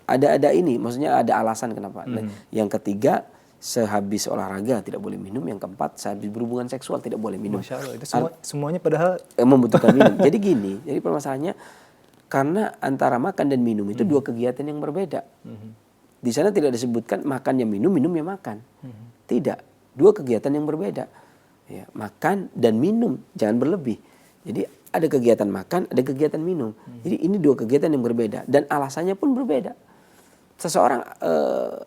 Ada ini, maksudnya ada alasan kenapa. Yang ketiga, sehabis olahraga tidak boleh minum. Yang keempat, sehabis berhubungan seksual tidak boleh minum. Masya Allah, itu semuanya padahal membutuhkan minum. Jadi gini, jadi permasalahannya karena antara makan dan minum itu dua kegiatan yang berbeda. Di sana tidak disebutkan makan ya minum, minum ya makan. Tidak, dua kegiatan yang berbeda. Ya, makan dan minum, jangan berlebih. Jadi ada kegiatan makan, ada kegiatan minum. Jadi ini dua kegiatan yang berbeda dan alasannya pun berbeda. Seseorang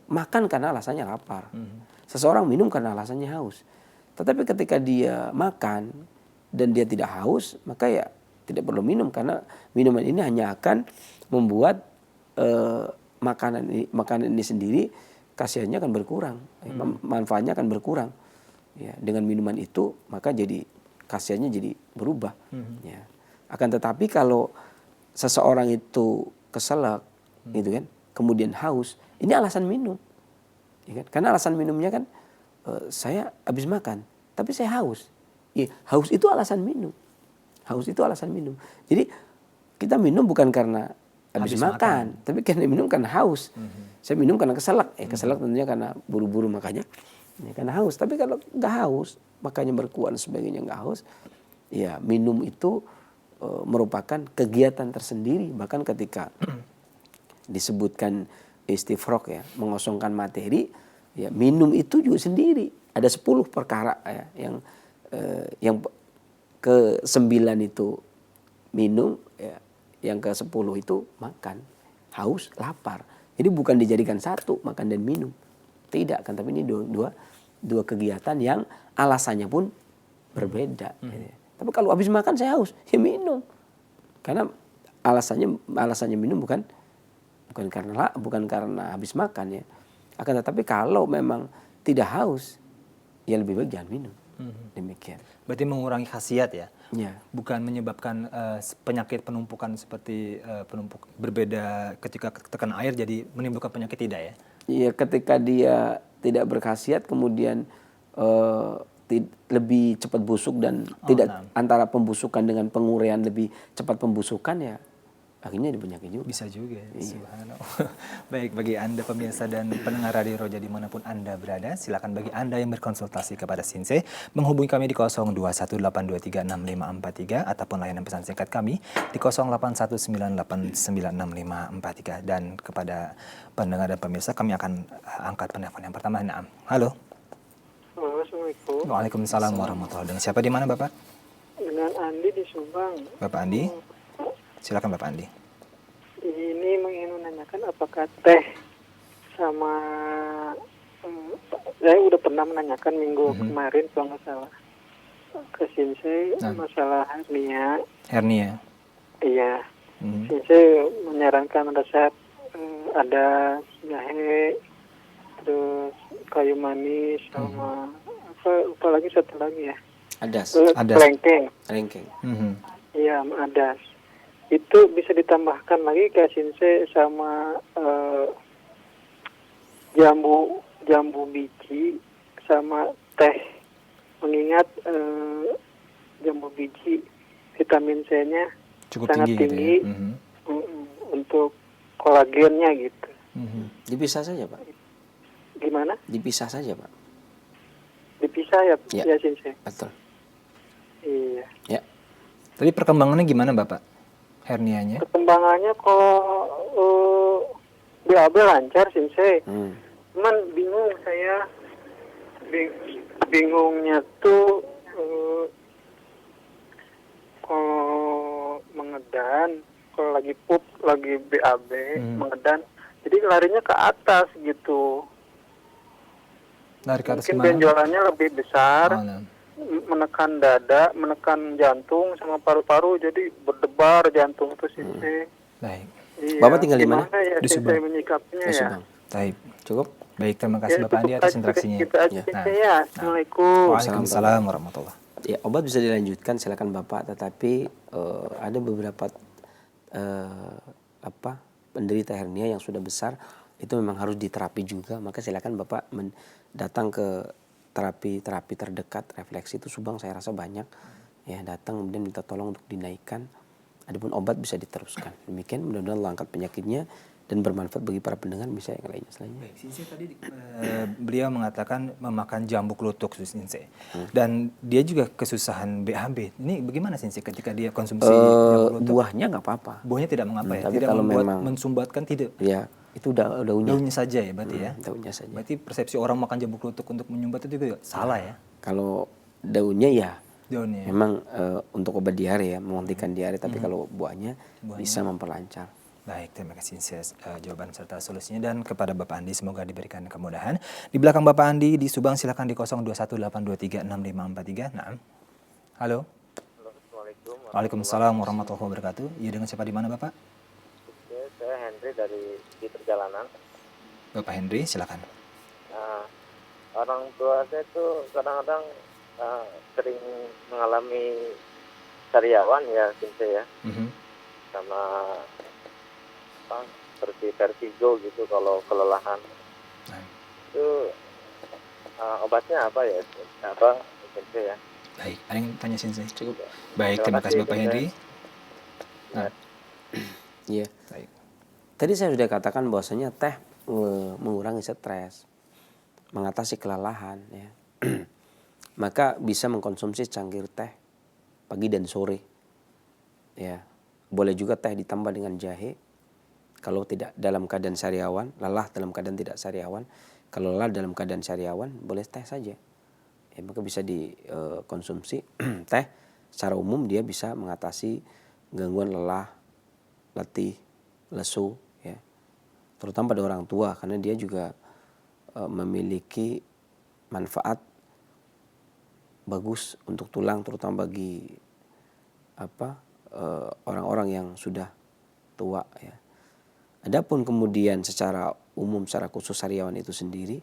makan karena alasannya lapar. Seseorang minum karena alasannya haus. Tetapi ketika dia makan dan dia tidak haus, maka ya tidak perlu minum karena minuman ini hanya akan membuat makanan ini sendiri khasiatnya akan berkurang, manfaatnya akan berkurang. Ya, dengan minuman itu maka jadi khasiatnya jadi berubah. Ya. Akan tetapi kalau seseorang itu keselak, gitu kan, kemudian haus, ini alasan minum, ya kan? Karena alasan minumnya kan saya habis makan, tapi saya haus. Ya, haus itu alasan minum. Haus itu alasan minum. Jadi kita minum bukan karena habis makan, tapi karena minum karena haus. Saya minum karena keselak. Keselak tentunya karena buru-buru makanya. Ya, karena haus. Tapi kalau nggak haus, makanya berkuat dan sebagainya nggak haus. Ya minum itu merupakan kegiatan tersendiri. Bahkan ketika disebutkan istifrok ya, mengosongkan materi, ya minum itu juga sendiri. Ada 10 perkara ya, yang ke-9 itu minum, ya, yang ke-10 itu makan, haus, lapar. Jadi bukan dijadikan satu, makan dan minum. Tidak kan, tapi ini dua kegiatan yang alasannya pun berbeda. Gitu. Tapi kalau habis makan saya haus, ya minum. Karena alasannya minum bukan karena habis makan ya. Akan tetapi kalau memang tidak haus, ya lebih baik jangan minum. Demikian. Berarti mengurangi khasiat ya? Ya. Bukan menyebabkan penyakit penumpukan seperti penumpuk berbeda ketika tekan air jadi menimbulkan penyakit, tidak ya? Iya, ketika dia tidak berkhasiat kemudian lebih cepat busuk dan antara pembusukan dengan penguraian lebih cepat pembusukan, ya akhirnya ada penyakit juga. Bisa juga, subhanallah. Baik, bagi Anda pemirsa dan pendengar Radio Roja dimanapun Anda berada, silakan bagi Anda yang berkonsultasi kepada Sinse, menghubungi kami di 0218236543 ataupun layanan pesan singkat kami di 0819896543. Dan kepada pendengar dan pemirsa kami akan angkat penelpon yang pertama. Naam. Halo. Assalamualaikum. Waalaikumsalam warahmatullahi wabarakatuh. Siapa di mana Bapak? Dengan Andi di Subang. Bapak Andi. Silakan Bapak Andi. Ini ingin menanyakan apakah teh sama saya udah pernah menanyakan minggu kemarin kalau nggak salah ke Sinse masalah hernia. Iya. Sinse menyarankan resep ada jahe, terus kayu manis sama apa lagi satu lagi ya? Adas. Lengkeng. Iya, adas. Itu bisa ditambahkan lagi ke Sinse sama jambu biji sama teh. Mengingat jambu biji vitamin C-nya cukup sangat tinggi gitu ya? untuk kolagennya gitu. Dipisah saja Pak. Gimana? Dipisah saja Pak. Dipisah ya Sinse. Betul. Iya. Ya. Tapi perkembangannya gimana Bapak? Hernianya? Perkembangannya kalau BAB lancar Sinse. Cuman bingung saya. Bingungnya tuh kalau mengedan, kalau lagi pup, lagi BAB, mengedan, jadi larinya ke atas gitu. Lari ke atas mungkin gimana? benjolannya lebih besar, menekan dada, menekan jantung sama paru-paru, jadi berdebar jantung itu sih. Baik. Iya. Bapak tinggal di mana? Ya, Di Subang. saya menyikapinya ya. Subang. Baik. Cukup? Baik, terima kasih Bapak Andi atas interaksinya. Assalamualaikum. Waalaikumsalam warahmatullahi. Ya, obat bisa dilanjutkan, silakan Bapak. Tetapi ada beberapa penderita hernia yang sudah besar, itu memang harus diterapi juga. Maka silakan Bapak datang ke terapi terdekat refleksi itu Subang, saya rasa banyak. Ya, datang kemudian minta tolong untuk dinaikkan. Adapun obat bisa diteruskan. Demikian, mudah-mudahan Allah angkat penyakitnya dan bermanfaat bagi para pendengar, bisa yang lainnya selanjutnya. Baik, Sinse tadi beliau mengatakan memakan jambu kluthuk Sinse. Dan dia juga kesusahan BAB. Ini bagaimana Sinse ketika dia konsumsi jambu kluthuk? Buahnya nggak apa-apa. Buahnya tidak mengapa ya? Tapi Tidak kalau membuat memang mensumbatkan, tidak? Ya, itu daunnya. Daunnya saja ya berarti ya? Daunnya saja. Berarti persepsi orang makan jambu kluthuk untuk menyumbat itu juga salah ya? Kalau daunnya ya Daunnya. memang untuk obat diare ya, menghentikan diare. Tapi kalau buahnya bisa memperlancar. Baik, terima kasih jawaban serta solusinya. Dan kepada Bapak Andi semoga diberikan kemudahan. Di belakang Bapak Andi di Subang silakan di 0218236543. Nah. Halo. Assalamualaikum. Waalaikumsalam warahmatullahi wabarakatuh. Iya, dengan siapa di mana Bapak? Saya Henry di perjalanan. Bapak Henry silakan. orang tua saya itu kadang-kadang sering mengalami sariawan ya, Sensei ya, sama seperti vertigo gitu kalau kelelahan. Itu obatnya apa ya? Apa Sensei ya? Baik, ada yang tanya Sensei? Cukup. Baik, terima kasih Bapak Henry. Iya. Baik. Tadi saya sudah katakan bahwasanya teh mengurangi stres, mengatasi kelelahan ya. Maka bisa mengkonsumsi cangkir teh pagi dan sore. Ya. Boleh juga teh ditambah dengan jahe. Kalau tidak dalam keadaan sariawan, lelah dalam keadaan tidak sariawan. Kalau lelah dalam keadaan sariawan, boleh teh saja. Ya, maka bisa dikonsumsi teh. Secara umum dia bisa mengatasi gangguan lelah, letih, lesu, ya. Terutama pada orang tua karena dia juga memiliki manfaat bagus untuk tulang, terutama bagi orang-orang yang sudah tua, ya. Adapun kemudian secara umum, secara khusus sariawan itu sendiri,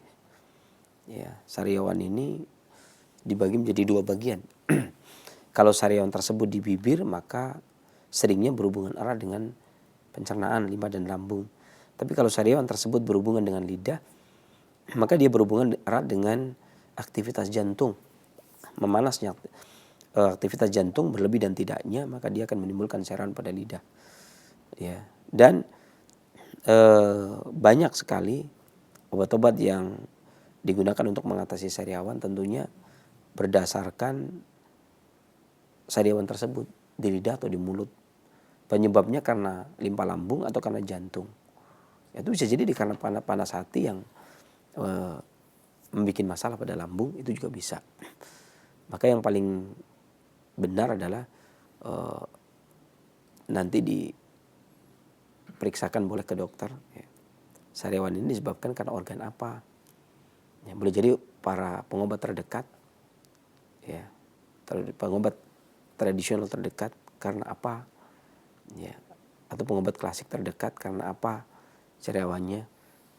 ya, sariawan ini dibagi menjadi dua bagian. Kalau sariawan tersebut di bibir, maka seringnya berhubungan erat dengan pencernaan, limbah dan lambung. Tapi kalau sariawan tersebut berhubungan dengan lidah, maka dia berhubungan erat dengan aktivitas jantung. Memanasnya aktivitas jantung berlebih dan tidaknya, maka dia akan menimbulkan sariawan pada lidah. Ya. Dan banyak sekali obat-obat yang digunakan untuk mengatasi sariawan tentunya berdasarkan sariawan tersebut di lidah atau di mulut. Penyebabnya karena limpa lambung atau karena jantung. Itu bisa jadi karena panas hati yang membuat masalah pada lambung, itu juga bisa. Maka yang paling benar adalah nanti diperiksakan boleh ke dokter. Ya. Sariawan ini disebabkan karena organ apa? Ya, boleh jadi para pengobat terdekat, ya, pengobat tradisional terdekat karena apa? Ya, atau pengobat klasik terdekat karena apa sariawannya.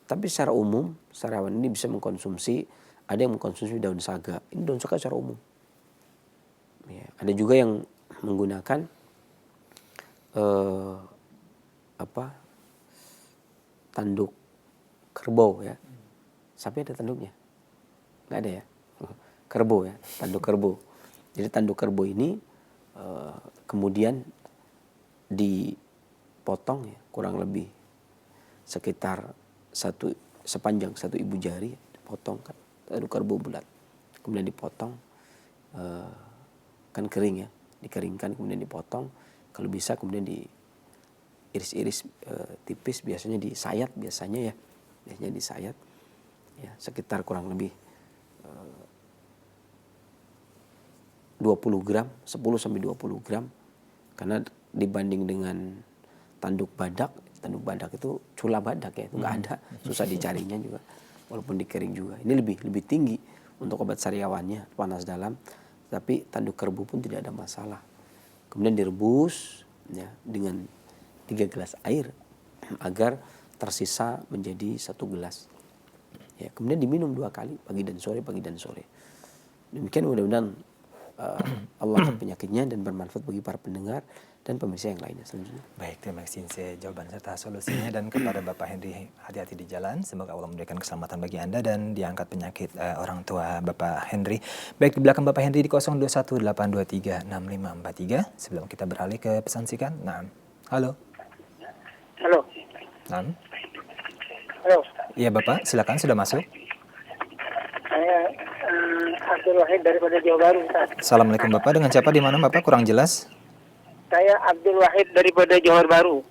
Tapi secara umum sariawan ini bisa mengkonsumsi, ada yang mengkonsumsi daun saga. Ini daun saga secara umum. Ya, ada juga yang menggunakan tanduk kerbau, ya. Sapi ada tanduknya? Nggak ada ya? Kerbau, ya, tanduk kerbau. Jadi tanduk kerbau ini kemudian dipotong, ya, kurang lebih sekitar sepanjang satu ibu jari, dipotong kan, tanduk kerbau bulat. Kemudian dipotong, kan kering, ya, dikeringkan kemudian dipotong. Kalau bisa kemudian diiris-iris tipis, biasanya disayat biasanya, ya. Biasanya disayat, ya, sekitar kurang lebih 20 gram, 10-20 gram. Karena dibanding dengan tanduk badak itu cula badak, ya, itu nggak ada, susah dicarinya juga, walaupun dikering juga. Ini lebih tinggi untuk obat sariawannya, panas dalam, tapi tanduk kerbau pun tidak ada masalah. Kemudian direbus, ya, dengan 3 gelas air agar tersisa menjadi 1 gelas. Ya, kemudian diminum 2 kali, pagi dan sore. Demikian mudah-mudahan Allah angkat penyakitnya dan bermanfaat bagi para pendengar dan pemirsa yang lainnya selanjutnya. Baik, terima kasih Sensei jawaban serta solusinya, dan kepada Bapak Henry, hati-hati di jalan. Semoga Allah memberikan keselamatan bagi Anda dan diangkat penyakit orang tua Bapak Henry. Baik, di belakang Bapak Henry di 0218236543. Sebelum kita beralih ke pesan singkat. Nah, halo. Halo. Nah. Halo. Iya Bapak, silakan, sudah masuk. Saya Abdul Wahid daripada Jawa Baru, Ustaz. Assalamualaikum Bapak, dengan siapa, di mana Bapak? Kurang jelas. Saya Abdul Wahid daripada Johor Baru.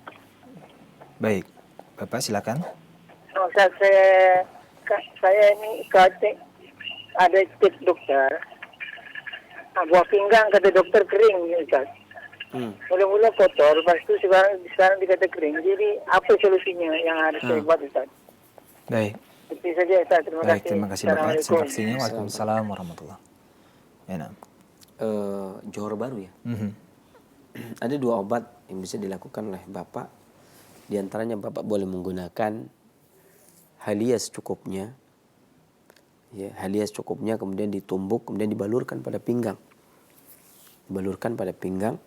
Baik, Bapak silakan. Oh, Ustaz, saya ini ada cek dokter. Buah pinggang kata dokter kering, Ustaz. Mula-mula kotor, lepas itu sekarang dikata kering. Jadi apa solusinya yang harus saya buat, Ustaz? Baik. Itu saja, Ustaz. Terima kasih. Terima kasih Bapak. Instruksinya. Waalaikumsalam warahmatullahi wabarakatuh. Johor Baru, ya. Ada 2 obat yang bisa dilakukan oleh Bapak. Di antaranya Bapak boleh menggunakan halia secukupnya, ya, halia secukupnya, kemudian ditumbuk, kemudian dibalurkan pada pinggang. Dibalurkan pada pinggang,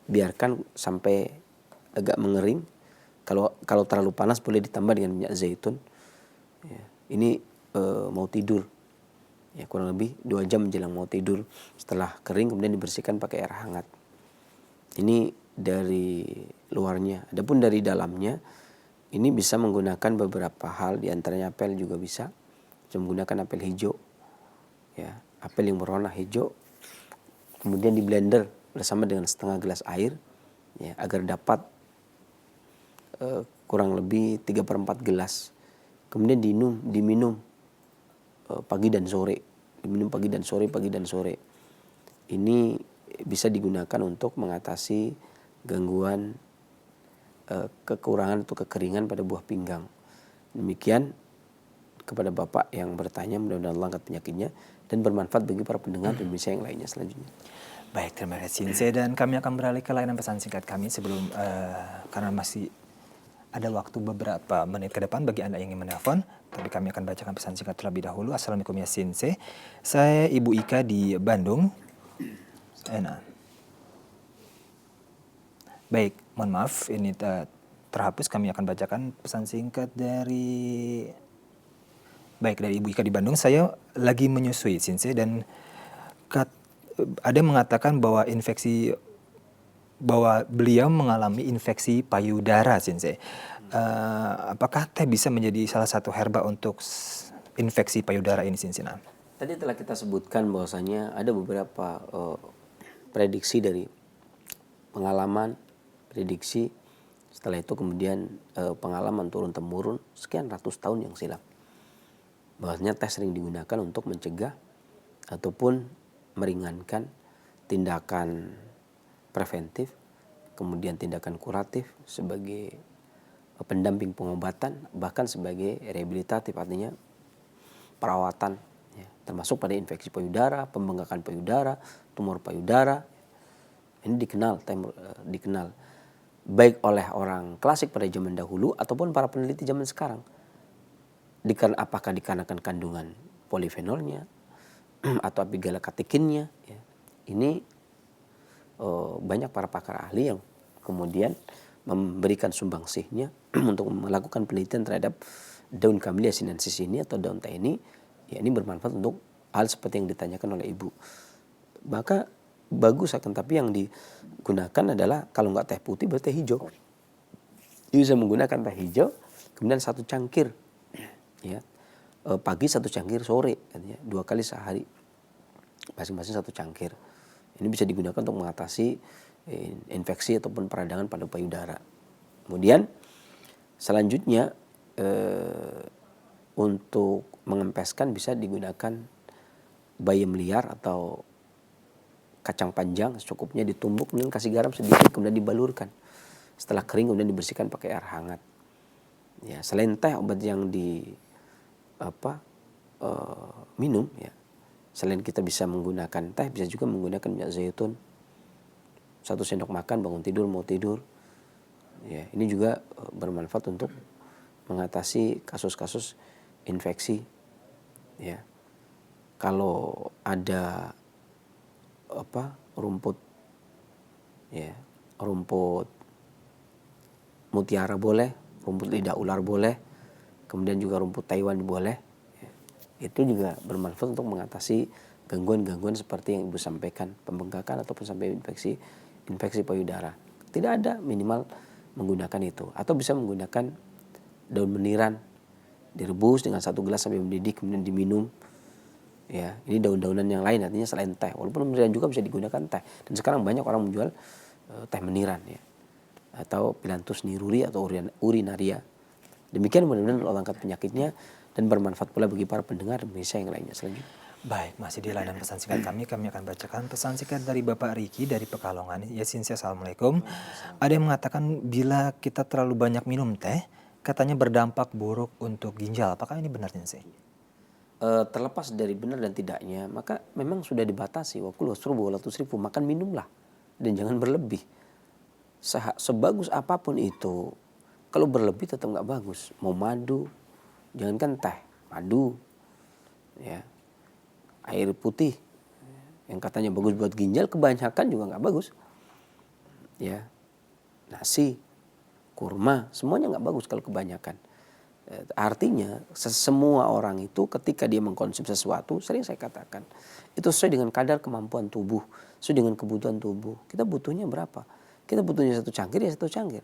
biarkan sampai agak mengering. Kalau terlalu panas boleh ditambah dengan minyak zaitun. Ya, ini mau tidur. Ya, kurang lebih 2 jam menjelang mau tidur. Setelah kering kemudian dibersihkan pakai air hangat. Ini dari luarnya. Adapun dari dalamnya, ini bisa menggunakan beberapa hal, diantaranya apel juga bisa. Bisa menggunakan apel hijau, ya, apel yang berwarna hijau, kemudian di blender bersama dengan setengah gelas air, ya, agar dapat kurang lebih 3/4 gelas. Kemudian diminum pagi dan sore, diminum pagi dan sore, pagi dan sore. Ini bisa digunakan untuk mengatasi gangguan kekurangan atau kekeringan pada buah pinggang. Demikian kepada Bapak yang bertanya, mudah-mudahan Allah angkat penyakitnya dan bermanfaat bagi para pendengar dan Indonesia yang lainnya selanjutnya. Baik, terima kasih Sinse, dan kami akan beralih ke layanan pesan singkat kami sebelum karena masih ada waktu beberapa menit ke depan bagi Anda yang ingin menelpon, tapi kami akan bacakan pesan singkat terlebih dahulu. Assalamualaikum ya Sinse. Saya Ibu Ika di Bandung. Baik, mohon maaf ini terhapus. Kami akan bacakan pesan singkat dari Ibu Ika di Bandung. Saya lagi menyusui Sinse dan ada mengatakan bahwa beliau mengalami infeksi payudara Sinse. Apakah teh bisa menjadi salah satu herba untuk infeksi payudara ini Sinse? Tadi telah kita sebutkan bahwasanya ada beberapa prediksi dari pengalaman, prediksi, setelah itu kemudian pengalaman turun-temurun sekian ratus tahun yang silam. Bahwasanya teh sering digunakan untuk mencegah ataupun meringankan tindakan preventif, kemudian tindakan kuratif sebagai pendamping pengobatan, bahkan sebagai rehabilitatif, artinya perawatan, ya, termasuk pada infeksi payudara, pembengkakan payudara, tumor payudara. Ini dikenal baik oleh orang klasik pada zaman dahulu ataupun para peneliti zaman sekarang. Apakah dikarenakan kandungan polifenolnya atau apigala-katekinnya, ya. Ini banyak para pakar ahli yang kemudian memberikan sumbangsihnya untuk melakukan penelitian terhadap daun Camellia sinensis ini atau daun teh ini. Ya, ini bermanfaat untuk hal seperti yang ditanyakan oleh Ibu. Maka bagus, akan tapi yang digunakan adalah kalau nggak teh putih berarti teh hijau. Jadi bisa menggunakan teh hijau, kemudian 1 cangkir, ya, pagi 1 cangkir, sore, ya, 2 kali sehari, masing-masing 1 cangkir. Ini bisa digunakan untuk mengatasi infeksi ataupun peradangan pada payudara. Kemudian selanjutnya untuk mengempeskan bisa digunakan bayam liar atau kacang panjang secukupnya, ditumbuk kemudian kasih garam sedikit kemudian dibalurkan. Setelah kering kemudian dibersihkan pakai air hangat. Ya, selain teh, obat yang minum, ya. Selain kita bisa menggunakan teh, bisa juga menggunakan minyak zaitun. 1 sendok makan bangun tidur mau tidur. Ya, ini juga bermanfaat untuk mengatasi kasus-kasus infeksi. Ya. Kalau ada rumput, ya, rumput mutiara boleh, rumput lidah ular boleh, kemudian juga rumput Taiwan boleh. Ya. Itu juga bermanfaat untuk mengatasi gangguan-gangguan seperti yang Ibu sampaikan, pembengkakan ataupun sampai infeksi payudara. Tidak ada, minimal menggunakan itu. Atau bisa menggunakan daun meniran, direbus dengan 1 gelas sampai mendidih kemudian diminum. Ya, ini daun-daunan yang lain artinya selain teh. Walaupun meniran juga bisa digunakan teh. Dan sekarang banyak orang menjual teh meniran, ya. Atau Phyllanthus niruri atau urinaria. Demikian mudah-mudahan Allah angkat penyakitnya dan bermanfaat pula bagi para pendengar Indonesia yang lainnya selanjutnya. Baik, masih di layanan pesan singkat kami akan bacakan pesan singkat dari Bapak Riki dari Pekalongan. Ya Sinse, Assalamualaikum. Ada yang mengatakan bila kita terlalu banyak minum teh, katanya berdampak buruk untuk ginjal. Apakah ini benar Sinse? Terlepas dari benar dan tidaknya, maka memang sudah dibatasi. Wa kulu wasrubu wa la tusrifu, makan minumlah dan jangan berlebih. Sebagus apapun itu, kalau berlebih tetap nggak bagus. Mau madu, jangankan teh, madu, ya, air putih yang katanya bagus buat ginjal, kebanyakan juga nggak bagus. Ya, nasi, kurma, semuanya nggak bagus kalau kebanyakan. Artinya semua orang itu ketika dia mengkonsumsi sesuatu, sering saya katakan, itu sesuai dengan kadar kemampuan tubuh, sesuai dengan kebutuhan tubuh. Kita butuhnya berapa? Kita butuhnya 1 cangkir ya 1 cangkir.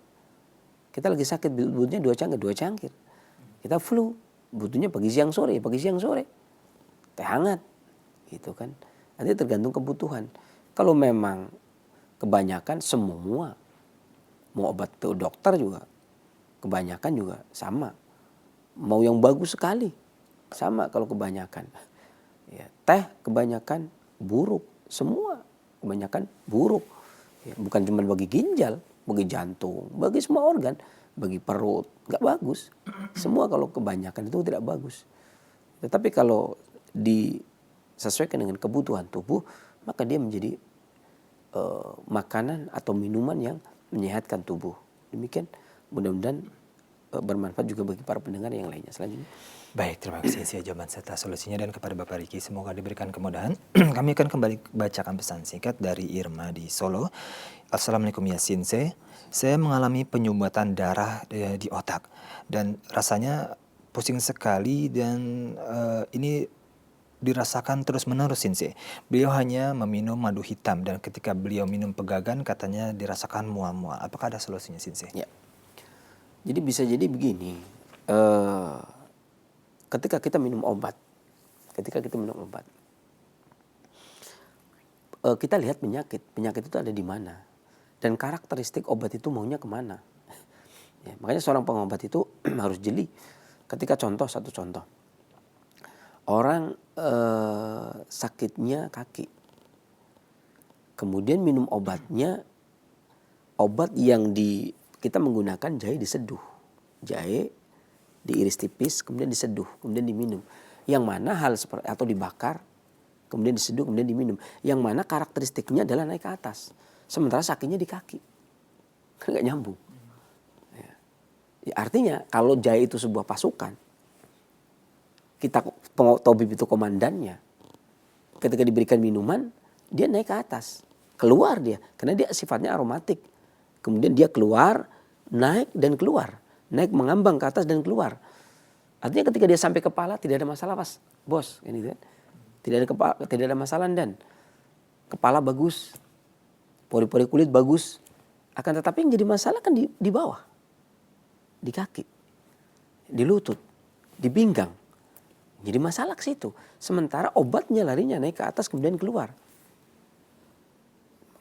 Kita lagi sakit butuhnya 2 cangkir, 2 cangkir. Kita flu, butuhnya pagi siang sore, pagi siang sore. Teh hangat, gitu kan. Nanti tergantung kebutuhan. Kalau memang kebanyakan semua, mau obat ke dokter juga, kebanyakan juga sama. Mau yang bagus sekali, sama kalau kebanyakan. Ya, teh kebanyakan buruk, semua kebanyakan buruk. Ya, bukan cuma bagi ginjal, bagi jantung, bagi semua organ, bagi perut, nggak bagus. Semua kalau kebanyakan itu tidak bagus. Tetapi kalau disesuaikan dengan kebutuhan tubuh, maka dia menjadi makanan atau minuman yang menyehatkan tubuh. Demikian, mudah-mudahan bermanfaat juga bagi para pendengar yang lainnya. Selanjutnya. Baik, terima kasih jawaban serta solusinya, dan kepada Bapak Riki semoga diberikan kemudahan. Kami akan kembali bacakan pesan singkat dari Irma di Solo. Assalamualaikum ya Sensei. Saya mengalami penyumbatan darah di otak dan rasanya pusing sekali, dan ini dirasakan terus-menerus Sensei. Beliau hanya meminum madu hitam, dan ketika beliau minum pegagan katanya dirasakan mual-mual. Apakah ada solusinya Sensei? Ya. Jadi bisa jadi begini, ketika kita minum obat, kita lihat penyakit itu ada di mana, dan karakteristik obat itu maunya kemana. Ya, makanya seorang pengobat itu harus jeli. Ketika satu contoh, orang sakitnya kaki, kemudian minum obatnya, obat yang kita menggunakan jahe diseduh, jahe diiris tipis, kemudian diseduh, kemudian diminum. Yang mana hal seperti atau dibakar, kemudian diseduh, kemudian diminum. Yang mana karakteristiknya adalah naik ke atas, sementara sakitnya di kaki, kan nggak nyambung. Ya, artinya kalau jahe itu sebuah pasukan, tabib itu komandannya. Ketika diberikan minuman, dia naik ke atas, keluar dia, karena dia sifatnya aromatik. Kemudian dia keluar, naik dan keluar, naik mengambang ke atas dan keluar. Artinya ketika dia sampai kepala tidak ada masalah bos, ini kan? Tidak ada masalah, dan kepala bagus, pori-pori kulit bagus. Akan tetapi yang jadi masalah kan di bawah, di kaki, di lutut, di pinggang. Jadi masalah ke situ. Sementara obatnya larinya naik ke atas kemudian keluar.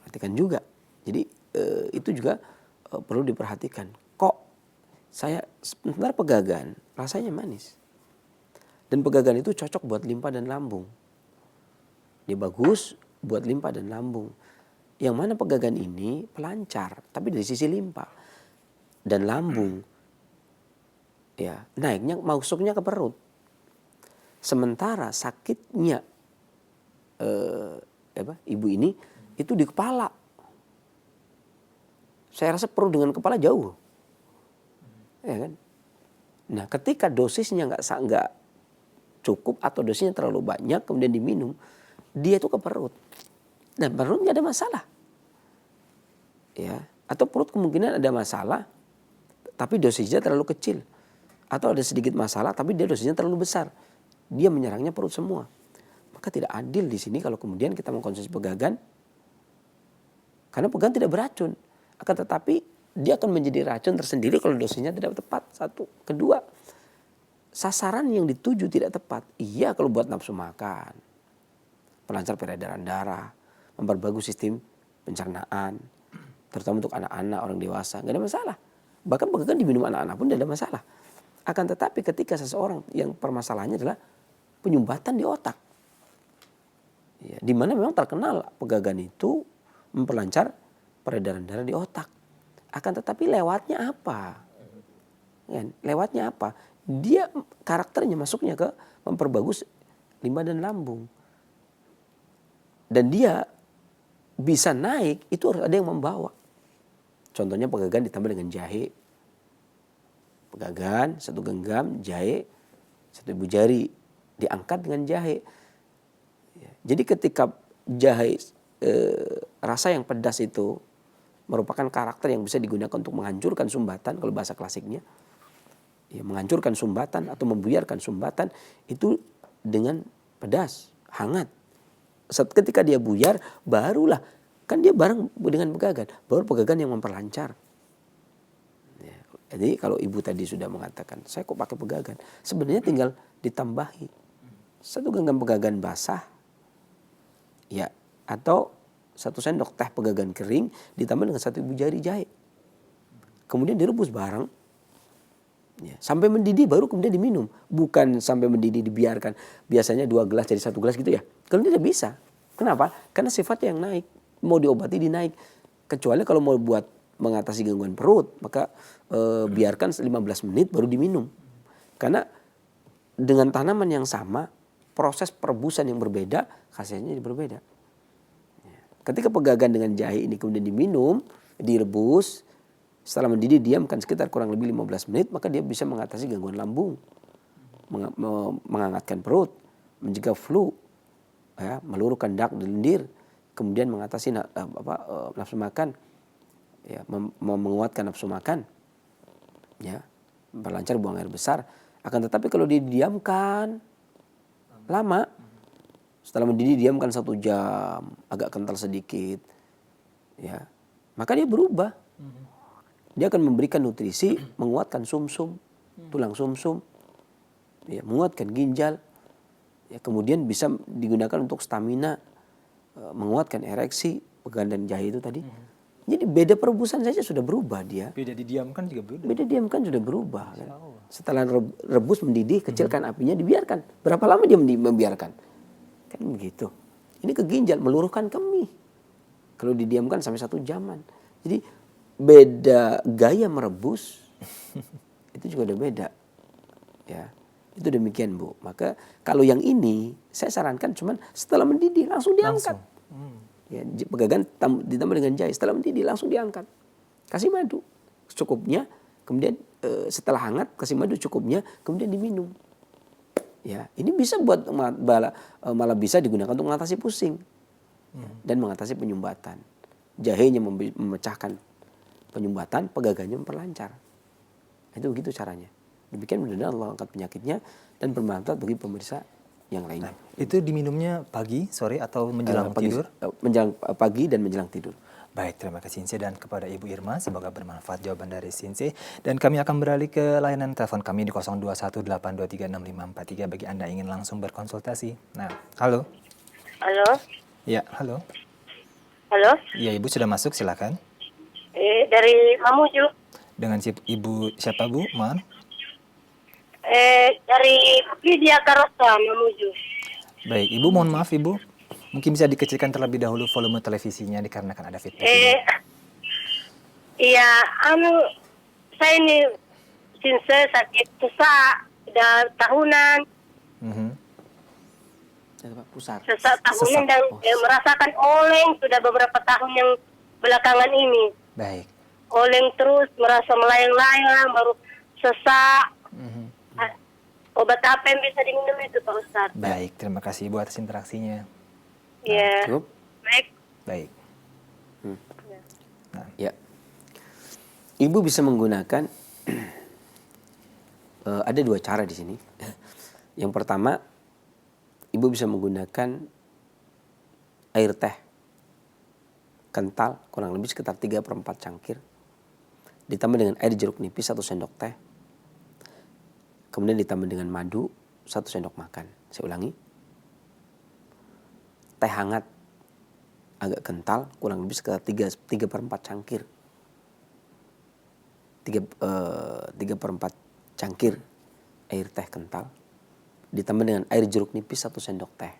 Perhatikan juga. Jadi itu juga perlu diperhatikan. Kok saya sebentar pegagan rasanya manis. Dan pegagan itu cocok buat limpa dan lambung. Dia bagus buat limpa dan lambung. Yang mana pegagan ini pelancar, tapi dari sisi limpa dan lambung. Ya, naiknya masuknya ke perut. Sementara sakitnya ibu ini itu di kepala. Saya rasa perut dengan kepala jauh, ya kan? Nah, ketika dosisnya nggak cukup atau dosisnya terlalu banyak kemudian diminum, dia itu ke perut, dan perut nggak ada masalah, ya. Atau perut kemungkinan ada masalah, tapi dosisnya terlalu kecil, atau ada sedikit masalah tapi dia dosisnya terlalu besar, dia menyerangnya perut semua. Maka tidak adil di sini kalau kemudian kita mengkonsumsi pegagan, karena pegagan tidak beracun. Akan tetapi dia akan menjadi racun tersendiri kalau dosisnya tidak tepat. Satu. Kedua, sasaran yang dituju tidak tepat. Iya kalau buat nafsu makan, pelancar peredaran darah, memperbagus sistem pencernaan, terutama untuk anak-anak, orang dewasa, nggak ada masalah. Bahkan pegagan diminum anak-anak pun tidak ada masalah. Akan tetapi ketika seseorang yang permasalahannya adalah penyumbatan di otak, ya, di mana memang terkenal pegagan itu memperlancar peredaran darah di otak. Akan tetapi lewatnya apa? Lewatnya apa? Dia karakternya masuknya ke memperbagus limpa dan lambung. Dan dia bisa naik, itu harus ada yang membawa. Contohnya pegagan ditambah dengan jahe. Pegagan, 1 genggam, jahe, 1 ibu jari. Diangkat dengan jahe. Jadi ketika jahe rasa yang pedas itu merupakan karakter yang bisa digunakan untuk menghancurkan sumbatan kalau bahasa klasiknya. Ya, menghancurkan sumbatan atau membuyarkan sumbatan itu dengan pedas, hangat. Ketika dia buyar, barulah kan dia bareng dengan pegagan, baru pegagan yang memperlancar. Ya, jadi kalau ibu tadi sudah mengatakan, saya kok pakai pegagan, sebenarnya tinggal ditambahi 1 genggam pegagan basah, ya, atau 1 sendok teh pegagan kering ditambah dengan 1 ibu jari jahe. Kemudian direbus bareng. Ya, sampai mendidih baru kemudian diminum. Bukan sampai mendidih dibiarkan. Biasanya 2 gelas jadi 1 gelas gitu ya. Kalau tidak bisa. Kenapa? Karena sifatnya yang naik. Mau diobati dinaik. Kecuali kalau mau buat mengatasi gangguan perut. Maka biarkan 15 menit baru diminum. Karena dengan tanaman yang sama. Proses perebusan yang berbeda. Khasiatnya berbeda. Ketika pegagan dengan jahe ini kemudian diminum. Direbus. Setelah mendidih diamkan sekitar kurang lebih 15 menit, maka dia bisa mengatasi gangguan lambung, menghangatkan perut, mencegah flu, ya, meluruhkan dak dan lendir, kemudian mengatasi nafsu makan, ya, menguatkan nafsu makan, ya, memperlancar buang air besar. Akan tetapi kalau didiamkan lama, setelah mendidih diamkan 1 jam, agak kental sedikit, ya, maka dia berubah. Dia akan memberikan nutrisi, menguatkan sumsum, tulang sumsum, ya, menguatkan ginjal, ya, kemudian bisa digunakan untuk stamina, menguatkan ereksi, pegagan dan jahe itu tadi. Jadi beda perebusan saja sudah berubah dia. Beda didiamkan juga berubah. Beda diamkan sudah berubah. Kan? Setelah rebus mendidih, kecilkan apinya, dibiarkan. Berapa lama dia membiarkan? Kan begitu. Ini ke ginjal, meluruhkan kemih. Kalau didiamkan sampai 1 jaman. Jadi beda gaya merebus itu juga udah beda, ya, itu demikian Bu. Maka kalau yang ini saya sarankan cuman setelah mendidih langsung diangkat, ya, pegagan ditambah dengan jahe, setelah mendidih langsung diangkat, kasih madu secukupnya, kemudian setelah hangat kasih madu cukupnya, kemudian diminum. Ya, ini bisa buat malah bisa digunakan untuk mengatasi pusing dan mengatasi penyumbatan. Jahenya memecahkan penyumbatan, pegagannya memperlancar. Itu begitu caranya. Demikian mudah-mudahan Allah angkat penyakitnya dan bermanfaat bagi pemirsa yang lainnya. Nah, itu diminumnya pagi, sore atau menjelang tidur? Menjelang pagi dan menjelang tidur. Baik, terima kasih Sinse dan kepada Ibu Irma. Semoga bermanfaat jawaban dari Sinse. Dan kami akan beralih ke layanan telepon kami di 0218236543 bagi Anda yang ingin langsung berkonsultasi. Nah, halo. Halo. Ya, halo. Halo. Ya, Ibu sudah masuk, silakan. Dari Mamuju. Dengan Ibu siapa Bu? Mohon. Dari Lydia Karosa, Mamuju. Baik, Ibu mohon maaf Ibu. Mungkin bisa dikecilkan terlebih dahulu volume televisinya dikarenakan ada feedback. Iya, saya ini Sinse sakit sesak, udah tahunan. Sesak tahunan dan merasakan oleng sudah beberapa tahun yang belakangan ini. Baik. Oleng terus, merasa melayang-layang, baru sesak. Obat apa yang bisa diminum itu Pak Ustadz? Baik, terima kasih Ibu atas interaksinya. Iya. Cukup? Baik. Nah. Ya. Ibu bisa menggunakan ada 2 cara di sini. Yang pertama, Ibu bisa menggunakan air teh kental kurang lebih sekitar 3/4 cangkir. Ditambah dengan air jeruk nipis 1 sendok teh. Kemudian ditambah dengan madu 1 sendok makan. Saya ulangi. Teh hangat agak kental kurang lebih sekitar 3/4 cangkir. 3/4 cangkir air teh kental. Ditambah dengan air jeruk nipis 1 sendok teh.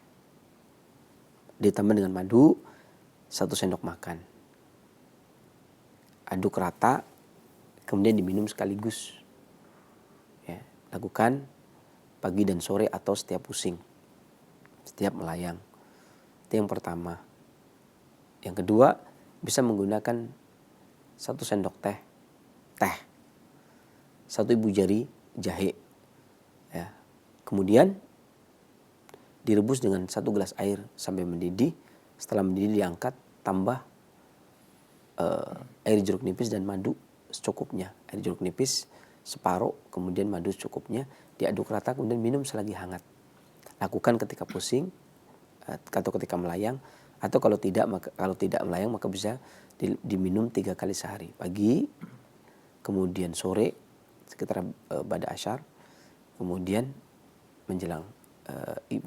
Ditambah dengan madu 1 sendok makan. Aduk rata, kemudian diminum sekaligus. Ya, lakukan pagi dan sore atau setiap pusing, setiap melayang. Itu yang pertama. Yang kedua, bisa menggunakan 1 sendok teh, 1 ibu jari jahe. Ya. Kemudian direbus dengan 1 gelas air sampai mendidih. Setelah mendidih diangkat, tambah air jeruk nipis dan madu secukupnya. Air jeruk nipis separuh, kemudian madu secukupnya, diaduk rata, kemudian minum selagi hangat. Lakukan ketika pusing atau ketika melayang, atau kalau tidak melayang maka bisa diminum 3 kali sehari, pagi, kemudian sore sekitar ba'da asyar, kemudian menjelang